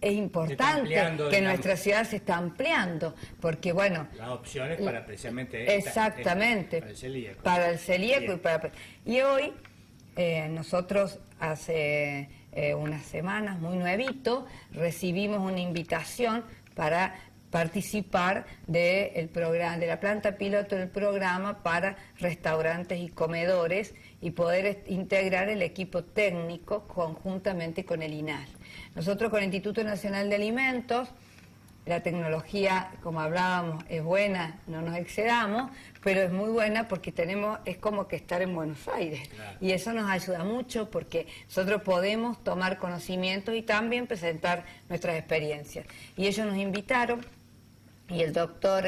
S3: es importante
S2: ampliando,
S3: que
S2: digamos.
S3: nuestra ciudad se está ampliando, porque bueno,
S2: Las opciones para precisamente
S3: exactamente,
S2: para el celíaco.
S3: para el celíaco
S2: Bien.
S3: y hoy nosotros hace unas semanas, muy nuevito, recibimos una invitación para participar del programa, de la planta piloto del programa para restaurantes y comedores y poder integrar el equipo técnico conjuntamente con el INAL. Nosotros con el Instituto Nacional de Alimentos, la tecnología, como hablábamos, es buena, no nos excedamos, pero es muy buena porque es como que estar en Buenos Aires.
S2: Claro.
S3: Y eso nos ayuda mucho porque nosotros podemos tomar conocimientos y también presentar nuestras experiencias. Y ellos nos invitaron y el doctor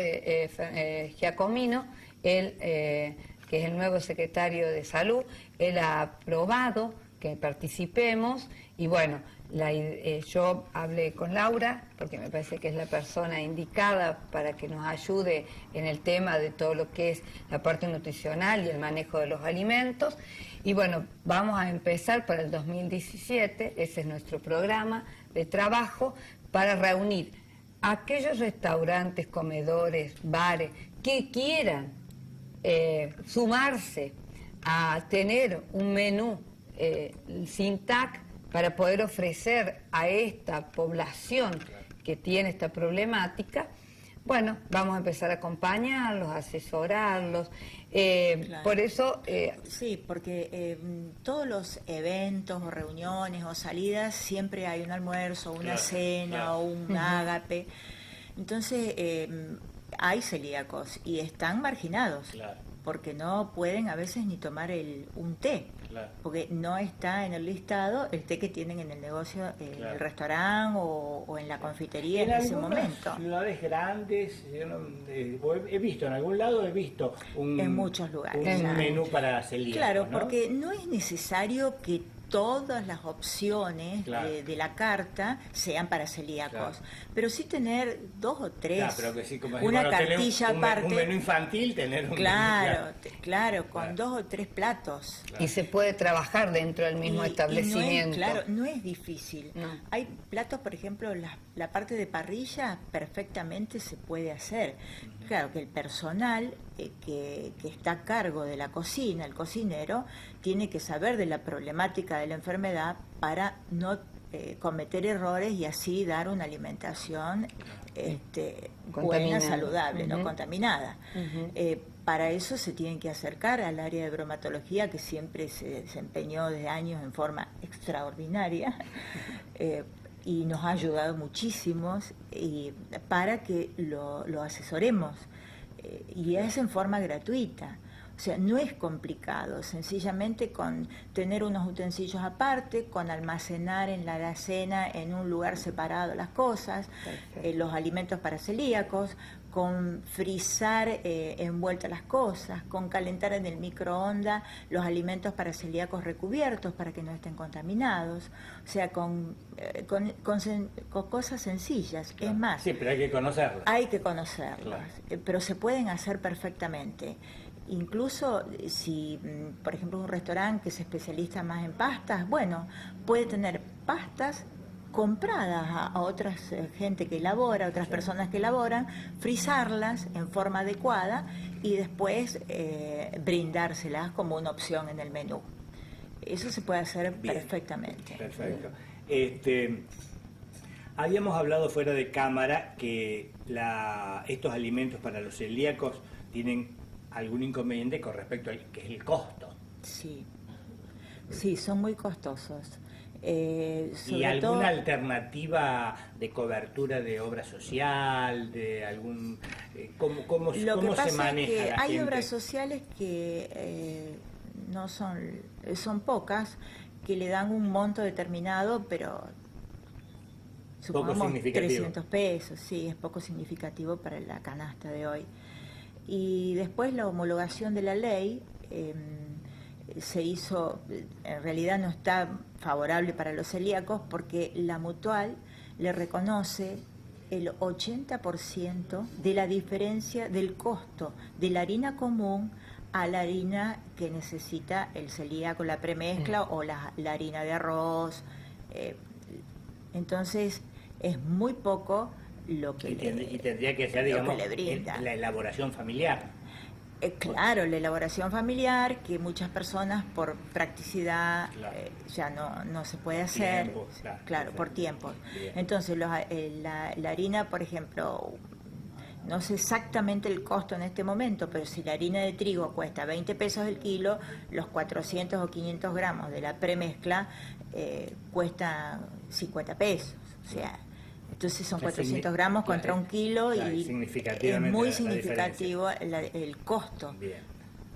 S3: Giacomino, él, que es el nuevo secretario de Salud, él ha aprobado que participemos y bueno, Yo hablé con Laura, porque me parece que es la persona indicada para que nos ayude en el tema de todo lo que es la parte nutricional y el manejo de los alimentos. Y bueno, vamos a empezar para el 2017, ese es nuestro programa de trabajo, para reunir a aquellos restaurantes, comedores, bares, que quieran sumarse a tener un menú sin TAC para poder ofrecer a esta población que tiene esta problemática. Bueno, vamos a empezar a acompañarlos, a asesorarlos.
S6: Claro.
S3: Por eso...
S6: Sí, porque todos los eventos o reuniones o salidas siempre hay un almuerzo, una cena o un ágape. Entonces hay celíacos y están marginados porque no pueden a veces ni tomar un té. Porque no está en el listado el té que tienen en el negocio, el restaurante o en la confitería en ese momento.
S2: En ciudades grandes, he visto, en algún lado he visto
S6: en muchos lugares,
S2: un menú para celíacos.
S6: Claro,
S2: ¿no?
S6: porque no es necesario que todas las opciones de la carta sean para celíacos, pero sí tener 2 o 3,
S2: pero que sí, como
S6: una
S2: bueno,
S6: cartilla aparte.
S2: Un menú infantil, tener un
S6: menú, con 2 o 3 platos.
S3: Y se puede trabajar dentro del mismo establecimiento.
S6: No es difícil. No. Hay platos, por ejemplo, la parte de parrilla perfectamente se puede hacer. Claro que el personal que está a cargo de la cocina, el cocinero, tiene que saber de la problemática de la enfermedad para no cometer errores y así dar una alimentación buena, saludable, no contaminada. Para eso se tienen que acercar al área de bromatología, que siempre se desempeñó desde años en forma extraordinaria, y nos ha ayudado muchísimo para que lo asesoremos, y es en forma gratuita. O sea, no es complicado, sencillamente con tener unos utensilios aparte, con almacenar en la alacena en un lugar separado las cosas, los alimentos para celíacos, con frizar envueltas las cosas, con calentar en el microondas los alimentos para celíacos recubiertos para que no estén contaminados, o sea, con cosas sencillas. Es más,
S2: sí, pero hay que conocerlas.
S6: Hay que conocerlas, pero se pueden hacer perfectamente. Incluso si, por ejemplo, un restaurante que se especializa más en pastas, bueno, puede tener pastas compradas a otras gente que elabora, otras personas que elaboran, frizarlas en forma adecuada y después brindárselas como una opción en el menú. Eso se puede hacer perfectamente.
S2: Perfecto. Habíamos hablado fuera de cámara que estos alimentos para los celíacos tienen algún inconveniente con respecto al que es el costo.
S6: Sí, son muy costosos.
S2: ¿Y alguna alternativa de cobertura de obra social, de algún cómo se maneja?
S6: Es que hay
S2: gente?
S6: obras sociales que no son pocas, que le dan un monto determinado, pero supongamos 300 pesos, sí, es poco significativo para la canasta de hoy. Y después la homologación de la ley se hizo, en realidad no está favorable para los celíacos porque la Mutual le reconoce el 80% de la diferencia del costo de la harina común a la harina que necesita el celíaco, la premezcla o la harina de arroz. Entonces es muy poco lo que
S2: y tendría que ser, digamos, la elaboración familiar.
S6: Claro, la elaboración familiar, que muchas personas por practicidad ya no se puede hacer, tiempo, claro, por tiempo. Bien. Entonces la harina, por ejemplo, no sé exactamente el costo en este momento, pero si la harina de trigo cuesta 20 pesos el kilo, los 400 o 500 gramos de la premezcla cuesta 50 pesos, o sea... Entonces son 400 gramos contra un kilo y es muy significativo el costo.
S2: Bien.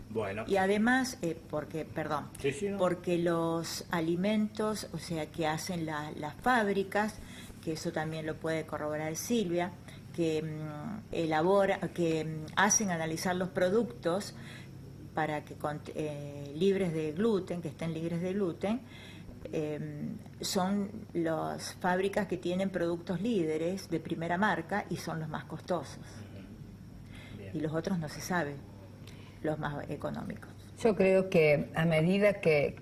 S2: Bueno.
S6: Y además, porque los alimentos, o sea, que hacen las fábricas, que eso también lo puede corroborar Silvia, que hacen analizar los productos para que libres de gluten, que estén libres de gluten, son las fábricas que tienen productos líderes de primera marca y son los más costosos. Y los otros no se sabe, los más económicos.
S3: Yo creo que a medida que,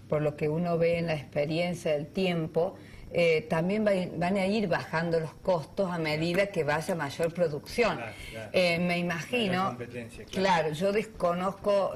S3: por lo que uno ve en la experiencia del tiempo, también van a ir bajando los costos a medida que vaya mayor producción.
S2: Claro.
S3: Me imagino, claro, yo desconozco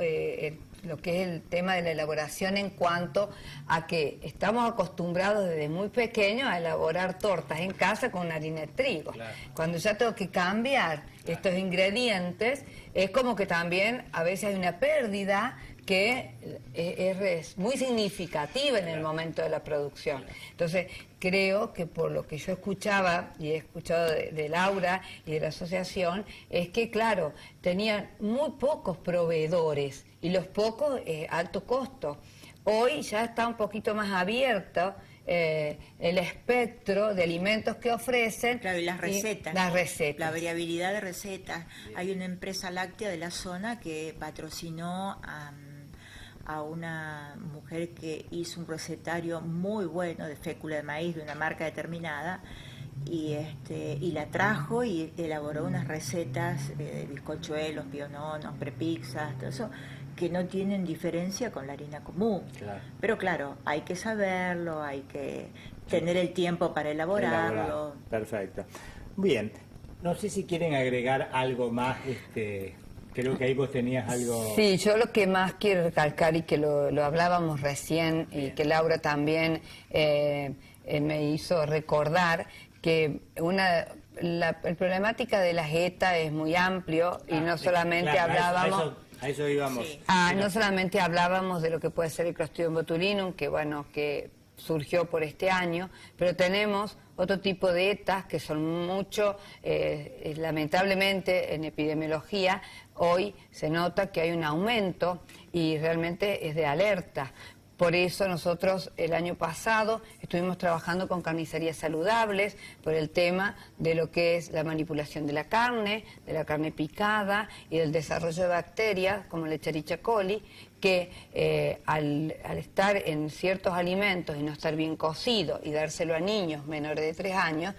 S3: lo que es el tema de la elaboración en cuanto a que estamos acostumbrados desde muy pequeños a elaborar tortas en casa con harina de trigo.
S2: Claro.
S3: Cuando ya tengo que cambiar estos ingredientes, es como que también a veces hay una pérdida que es muy significativa en el momento de la producción. Entonces, creo que por lo que yo escuchaba, y he escuchado de Laura y de la asociación, es que, claro, tenían muy pocos proveedores y los pocos alto costo. Hoy ya está un poquito más abierto el espectro de alimentos que ofrecen.
S6: Claro, y las recetas.
S3: Las recetas.
S6: La variabilidad de recetas. Hay una empresa láctea de la zona que patrocinó a una mujer que hizo un recetario muy bueno de fécula de maíz de una marca determinada y la trajo y elaboró unas recetas de bizcochuelos, piononos, prepizzas, todo eso, que no tienen diferencia con la harina común. Claro. Pero claro, hay que saberlo, hay que tener el tiempo para elaborarlo.
S2: Perfecto. Bien, no sé si quieren agregar algo más, creo que ahí vos tenías algo...
S3: Sí, yo lo que más quiero recalcar y que lo hablábamos recién y que Laura también me hizo recordar que la problemática de la ETA es muy amplio y no solamente hablábamos...
S2: A eso íbamos.
S6: Sí.
S3: No solamente hablábamos de lo que puede ser el Clostridium botulinum, que surgió por este año, pero tenemos otro tipo de ETAs que son mucho, lamentablemente en epidemiología, hoy se nota que hay un aumento y realmente es de alerta. Por eso nosotros el año pasado estuvimos trabajando con carnicerías saludables por el tema de lo que es la manipulación de la carne picada y del desarrollo de bacterias como el Escherichia coli, que al estar en ciertos alimentos y no estar bien cocido y dárselo a niños menores de 3 años,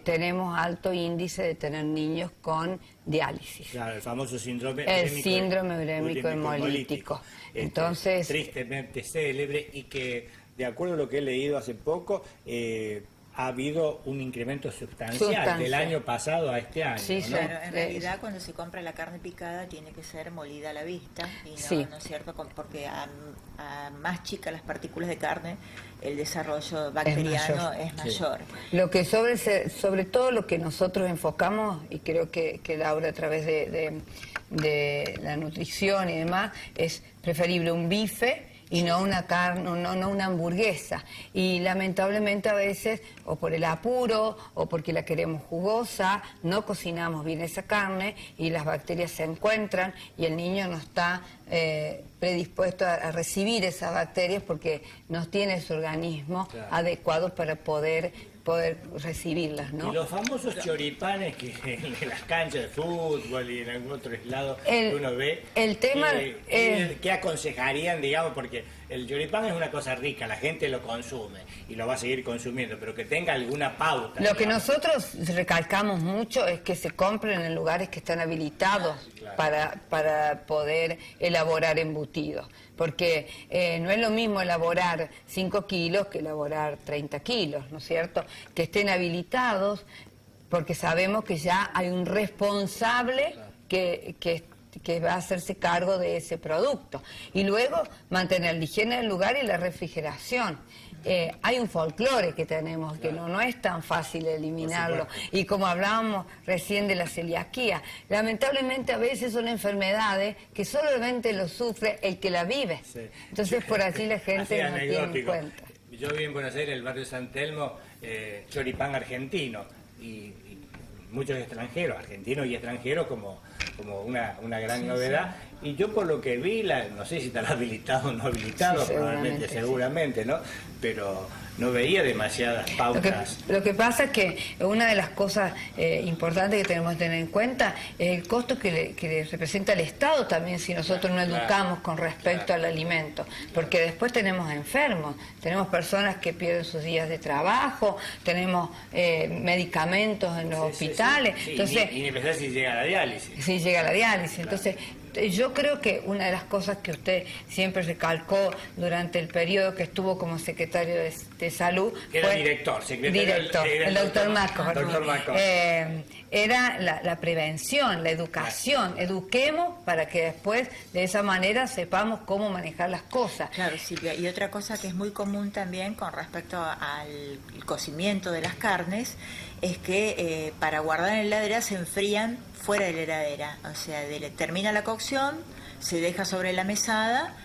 S3: tenemos alto índice de tener niños con diálisis.
S2: Claro, el famoso síndrome
S3: urémico hemolítico.
S2: Entonces, tristemente célebre y que, de acuerdo a lo que he leído hace poco, ha habido un incremento sustancial del año pasado a este año.
S3: Sí,
S2: ¿no?
S6: Claro, en realidad cuando se compra la carne picada tiene que ser molida a la vista y no,
S3: sí.
S6: ¿no es cierto? Porque a más chicas las partículas de carne, el desarrollo bacteriano es mayor.
S3: Sí. Lo que sobre todo lo que nosotros enfocamos, y creo que Laura a través de la nutrición y demás, es preferible un bife y no una carne, no una hamburguesa. Y lamentablemente a veces, o por el apuro, o porque la queremos jugosa, no cocinamos bien esa carne y las bacterias se encuentran y el niño no está predispuesto a recibir esas bacterias porque no tiene su organismo adecuado para poder recibirlas, ¿no?
S2: Y los famosos choripanes que en las canchas de fútbol y en algún otro lado que uno ve,
S3: el tema
S2: ¿qué aconsejarían, digamos? Porque el choripán es una cosa rica, la gente lo consume y lo va a seguir consumiendo, pero que tenga alguna pauta.
S3: Lo que nosotros recalcamos mucho es que se compren en lugares que están habilitados para poder elaborar embutidos. Porque no es lo mismo elaborar 5 kilos que elaborar 30 kilos, ¿no es cierto? Que estén habilitados, porque sabemos que ya hay un responsable que va a hacerse cargo de ese producto. Y luego mantener la higiene del lugar y la refrigeración. Hay un folclore que tenemos, que no es tan fácil eliminarlo. Y como hablábamos recién de la celiaquía, lamentablemente a veces son enfermedades que solamente lo sufre el que la vive. Sí. Entonces por allí la gente no tiene en cuenta.
S2: Yo viví en Buenos Aires, el barrio San Telmo, choripán argentino, y muchos extranjeros, argentinos y extranjeros, como como una gran novedad. Y yo por lo que vi, no sé si estará habilitado o no habilitado, probablemente, seguramente, ¿no? Pero no veía demasiadas pautas.
S3: Lo que pasa es que una de las cosas importantes que tenemos que tener en cuenta es el costo que le representa el Estado también si nosotros no educamos con respecto al alimento, porque después tenemos enfermos, tenemos personas que pierden sus días de trabajo, tenemos medicamentos en los hospitales.
S2: Sí.
S3: Entonces,
S2: y ni pensar si llega a la diálisis.
S3: Sí, llega a la diálisis. Entonces, yo creo que una de las cosas que usted siempre recalcó durante el periodo que estuvo como secretario de Salud...
S2: Era secretario,
S3: el doctor Marcos.
S2: Marcos.
S3: Era la prevención, la educación. Eduquemos para que después, de esa manera, sepamos cómo manejar las cosas.
S6: Claro, Silvia. Y otra cosa que es muy común también con respecto al cocimiento de las carnes es que para guardar en la heladera se enfrían fuera de la heladera. O sea, termina la cocción, se deja sobre la mesada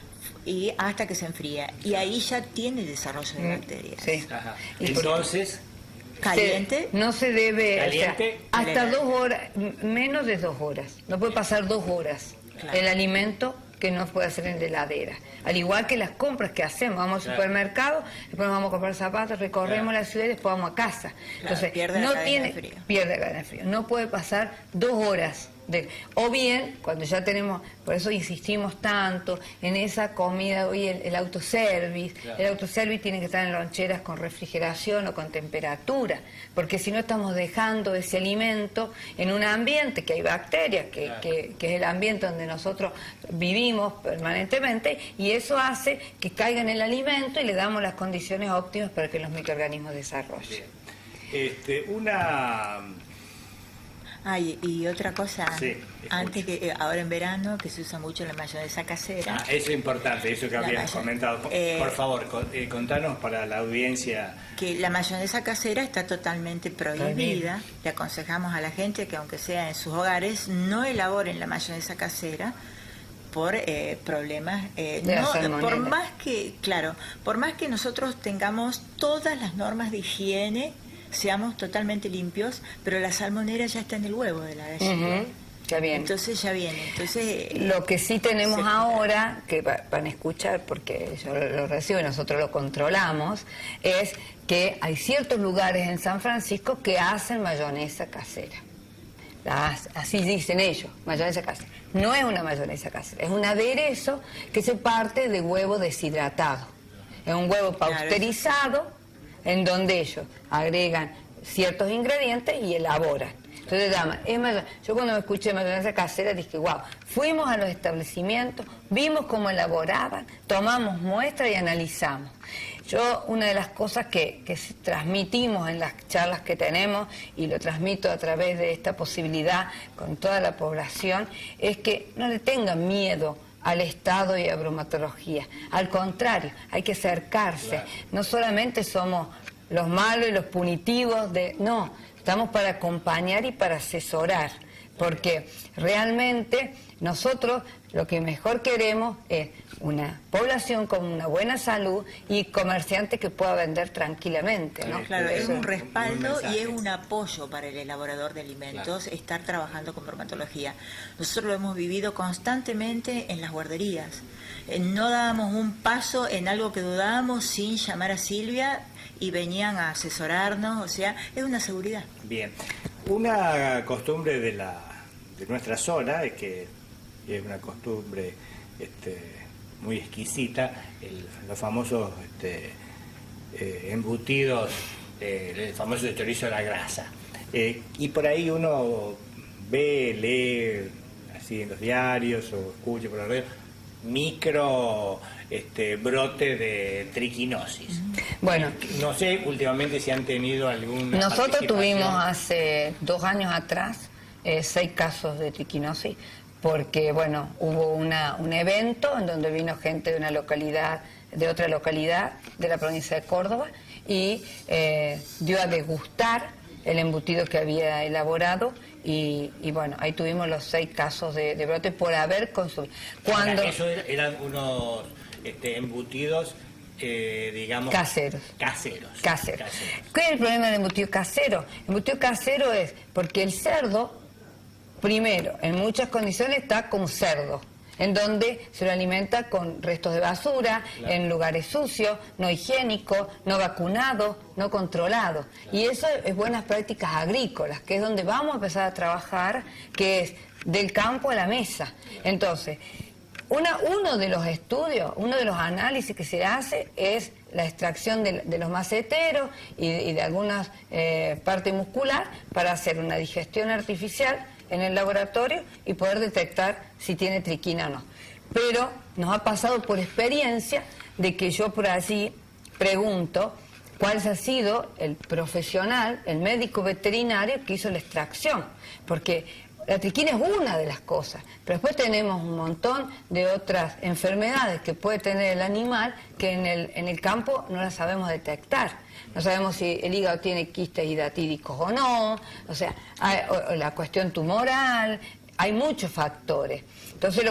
S6: y hasta que se enfría. Y ahí ya tiene desarrollo de bacterias.
S3: Sí.
S2: Ajá. Entonces...
S6: Caliente.
S3: No se debe...
S2: Caliente.
S3: O sea, hasta 2 horas, menos de 2 horas. No puede pasar 2 horas.
S6: Claro.
S3: El alimento que no puede hacer en la heladera. Al igual que las compras que hacemos, vamos al supermercado, después nos vamos a comprar zapatos, recorremos la ciudad y después vamos a casa. Entonces,
S6: pierde la cadena de frío.
S3: Pierde la cadena de frío. No puede pasar 2 horas. O bien, cuando ya tenemos, por eso insistimos tanto en esa comida, hoy el autoservice. El autoservice tiene que estar en loncheras con refrigeración o con temperatura, porque si no estamos dejando ese alimento en un ambiente que hay bacterias, que es el ambiente donde nosotros vivimos permanentemente, y eso hace que caiga en el alimento y le damos las condiciones óptimas para que los microorganismos desarrollen.
S6: Y otra cosa, antes que ahora en verano, que se usa mucho la mayonesa casera.
S2: Eso es importante, eso que habías comentado. Por favor, contanos para la audiencia.
S6: Que la mayonesa casera está totalmente prohibida. Le aconsejamos a la gente que aunque sea en sus hogares, no elaboren la mayonesa casera por problemas, por más que nosotros tengamos todas las normas de higiene, seamos totalmente limpios, pero la salmonera ya está en el huevo de la gallina.
S3: Ya viene.
S6: Entonces ya viene.
S3: Lo que sí tenemos ahora, que van a escuchar porque yo lo recibo y nosotros lo controlamos, es que hay ciertos lugares en San Francisco que hacen mayonesa casera. Así dicen ellos, mayonesa casera. No es una mayonesa casera, es un aderezo que se parte de huevo deshidratado. Es un huevo pasteurizado, en donde ellos agregan ciertos ingredientes y elaboran. Entonces, yo cuando me escuché mayonesa casera dije, wow, fuimos a los establecimientos, vimos cómo elaboraban, tomamos muestras y analizamos. Una de las cosas que transmitimos en las charlas que tenemos, y lo transmito a través de esta posibilidad con toda la población, es que no le tengan miedo al Estado y a bromatología. Al contrario, hay que acercarse. No solamente somos los malos y los punitivos, no, estamos para acompañar y para asesorar, porque realmente nosotros lo que mejor queremos es una población con una buena salud y comerciantes que pueda vender tranquilamente, ¿no?
S6: Claro, es un respaldo y es un apoyo para el elaborador de alimentos estar trabajando con bromatología. Nosotros lo hemos vivido constantemente en las guarderías. No dábamos un paso en algo que dudábamos sin llamar a Silvia y venían a asesorarnos, o sea, es una seguridad.
S2: Bien, una costumbre de nuestra zona es que es una costumbre muy exquisita, los famosos embutidos, el famoso chorizo a la grasa. Y por ahí uno lee así en los diarios o escucha por la radio brote de triquinosis.
S3: Bueno,
S2: no sé últimamente si han tenido alguna
S3: nosotros tuvimos hace 2 años atrás 6 casos de triquinosis, porque bueno, hubo un evento en donde vino gente de otra localidad de la provincia de Córdoba y dio a degustar el embutido que había elaborado y bueno, ahí tuvimos los 6 casos de brote por haber consumido.
S2: Eso eran unos embutidos, digamos...
S3: Caseros.
S2: Caseros.
S3: ¿Cuál es el problema del embutido casero? El embutido casero es porque el cerdo, primero, en muchas condiciones está como cerdo, en donde se lo alimenta con restos de basura, claro, en lugares sucios, no higiénicos, no vacunados, no controlados. Claro. Y eso es buenas prácticas agrícolas, que es donde vamos a empezar a trabajar, que es del campo a la mesa. Entonces, uno de los estudios, uno de los análisis que se hace es la extracción de los maceteros y de algunas partes muscular para hacer una digestión artificial en el laboratorio y poder detectar si tiene triquina o no. Pero nos ha pasado por experiencia de que yo por allí pregunto cuál ha sido el profesional, el médico veterinario que hizo la extracción, porque la triquina es una de las cosas, pero después tenemos un montón de otras enfermedades que puede tener el animal que en el campo no las sabemos detectar. No sabemos si el hígado tiene quistes hidatídicos o no, o sea, la cuestión tumoral, hay muchos factores. Entonces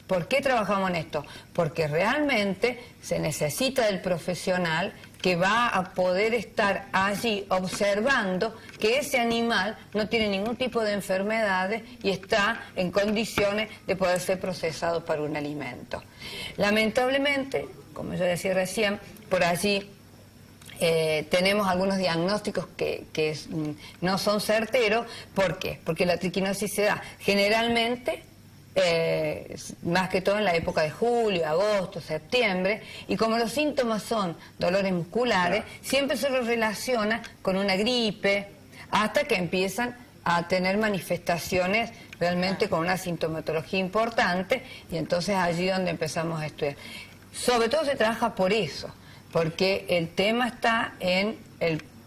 S3: ¿por qué trabajamos en esto? Porque realmente se necesita del profesional que va a poder estar allí observando que ese animal no tiene ningún tipo de enfermedades y está en condiciones de poder ser procesado para un alimento. Lamentablemente, como yo decía recién, por allí tenemos algunos diagnósticos que no son certeros. ¿Por qué? Porque la triquinosis se da generalmente más que todo en la época de julio, agosto, septiembre, y como los síntomas son dolores musculares, siempre se los relaciona con una gripe, hasta que empiezan a tener manifestaciones realmente con una sintomatología importante, y entonces allí donde empezamos a estudiar. Sobre todo se trabaja por eso, porque el tema está en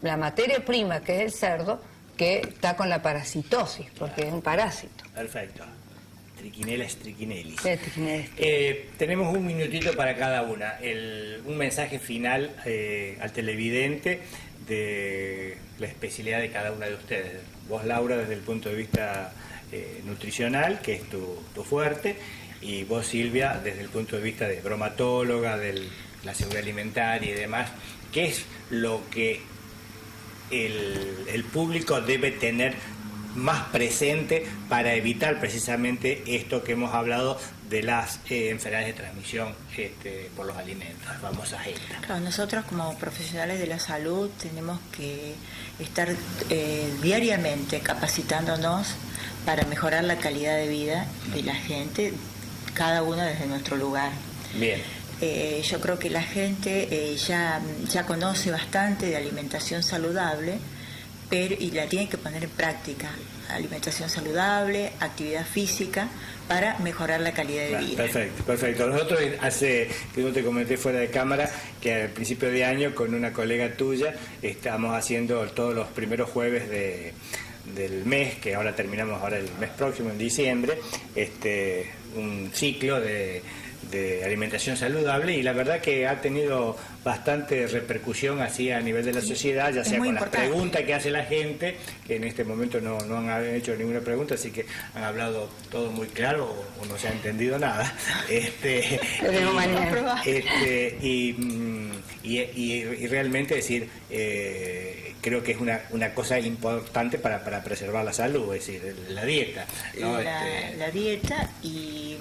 S3: la materia prima, que es el cerdo, que está con la parasitosis, porque es un parásito.
S2: Perfecto. Triquinella striquinellis.
S3: Sí,
S2: tenemos un minutito para cada una. Un mensaje final al televidente de la especialidad de cada una de ustedes. Vos, Laura, desde el punto de vista nutricional, que es tu fuerte, y vos, Silvia, desde el punto de vista de bromatóloga, de la seguridad alimentaria y demás. ¿Qué es lo que el público debe tener más presente para evitar precisamente esto que hemos hablado de las enfermedades de transmisión por los alimentos, famosas ETA?
S6: Claro, nosotros como profesionales de la salud tenemos que estar diariamente capacitándonos para mejorar la calidad de vida de la gente, cada uno desde nuestro lugar.
S2: Bien.
S6: Yo creo que la gente ya conoce bastante de alimentación saludable, y la tienen que poner en práctica. Alimentación saludable, actividad física, para mejorar la calidad de vida.
S2: Perfecto, perfecto. Nosotros que yo te comenté fuera de cámara, que al principio de año con una colega tuya estamos haciendo todos los primeros jueves del mes, que ahora terminamos el mes próximo, en diciembre, un ciclo de alimentación saludable, y la verdad que ha tenido bastante repercusión así a nivel de la sociedad, ya sea con las preguntas que hace la gente, que en este momento no han hecho ninguna pregunta, así que han hablado todo muy claro o no se ha entendido nada. Y realmente decir, creo que es una cosa importante para preservar la salud, es decir, la dieta, ¿no?
S6: La dieta y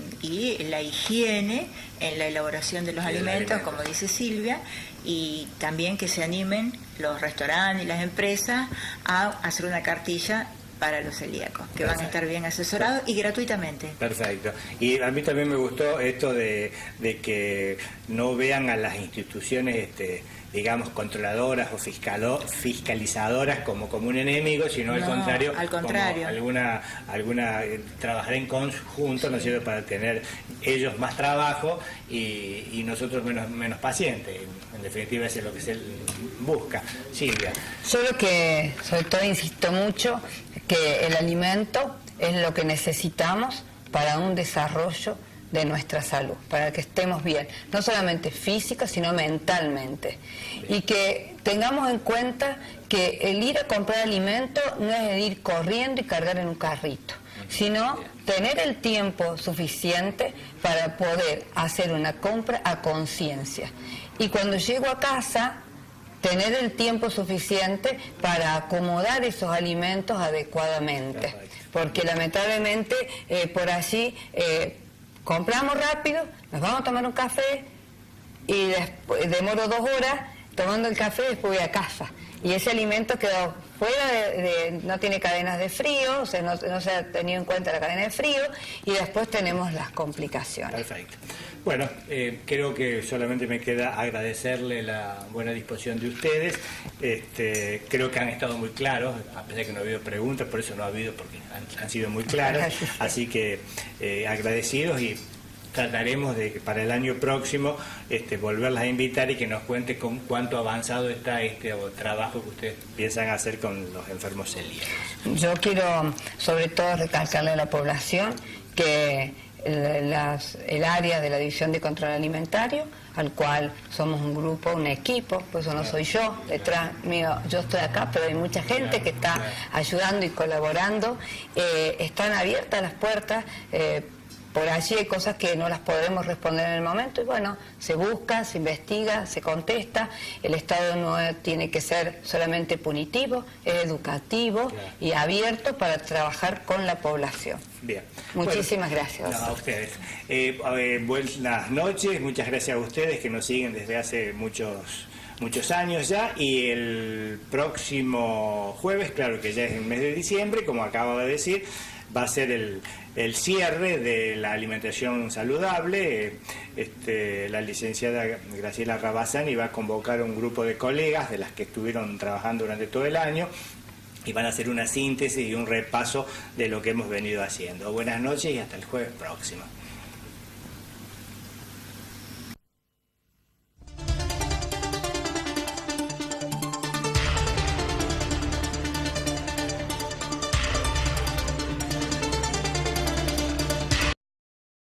S6: la higiene en la elaboración de los alimentos, como dice Silvia, y también que se animen los restaurantes y las empresas a hacer una cartilla para los celíacos, que van a estar bien asesorados y gratuitamente.
S2: Perfecto. Y a mí también me gustó esto de que no vean a las instituciones digamos, controladoras o fiscalizadoras como un enemigo, sino al contrario, como alguna trabajar en conjunto, ¿no es cierto?, para tener ellos más trabajo y nosotros menos pacientes. En definitiva, eso es lo que se busca. Silvia.
S3: Solo que, sobre todo, insisto mucho que el alimento es lo que necesitamos para un desarrollo de nuestra salud, para que estemos bien, no solamente física, sino mentalmente. Y que tengamos en cuenta que el ir a comprar alimento no es el ir corriendo y cargar en un carrito, sino tener el tiempo suficiente para poder hacer una compra a conciencia. Y cuando llego a casa, tener el tiempo suficiente para acomodar esos alimentos adecuadamente. porque lamentablemente por allí compramos rápido, nos vamos a tomar un café y después, demoro 2 horas tomando el café y después voy a casa. Y ese alimento quedó fuera no tiene cadenas de frío, o sea, no se ha tenido en cuenta la cadena de frío, y después tenemos las complicaciones.
S2: Perfecto. Bueno, creo que solamente me queda agradecerle la buena disposición de ustedes. Creo que han estado muy claros, a pesar de que no ha habido preguntas, por eso no ha habido, porque han sido muy claros. Así que agradecidos, y trataremos de que para el año próximo volverlas a invitar y que nos cuente con cuánto avanzado está trabajo que ustedes piensan hacer con los enfermos celíacos.
S3: Yo quiero sobre todo recalcarle a la población que el área de la División de Control Alimentario, al cual somos un grupo, un equipo, pues eso no soy yo, detrás mío, yo estoy acá, pero hay mucha gente que está ayudando y colaborando, están abiertas las puertas. Por allí hay cosas que no las podremos responder en el momento, y bueno, se busca, se investiga, se contesta. El Estado no tiene que ser solamente punitivo, es educativo y abierto para trabajar con la población.
S2: Bien.
S3: Muchísimas gracias.
S2: A ustedes. Buenas noches, muchas gracias a ustedes que nos siguen desde hace muchos años ya, y el próximo jueves, claro que ya es el mes de diciembre, como acabo de decir, va a ser el cierre de la alimentación saludable. La licenciada Graciela Rabasani va a convocar a un grupo de colegas de las que estuvieron trabajando durante todo el año, y van a hacer una síntesis y un repaso de lo que hemos venido haciendo. Buenas noches y hasta el jueves próximo.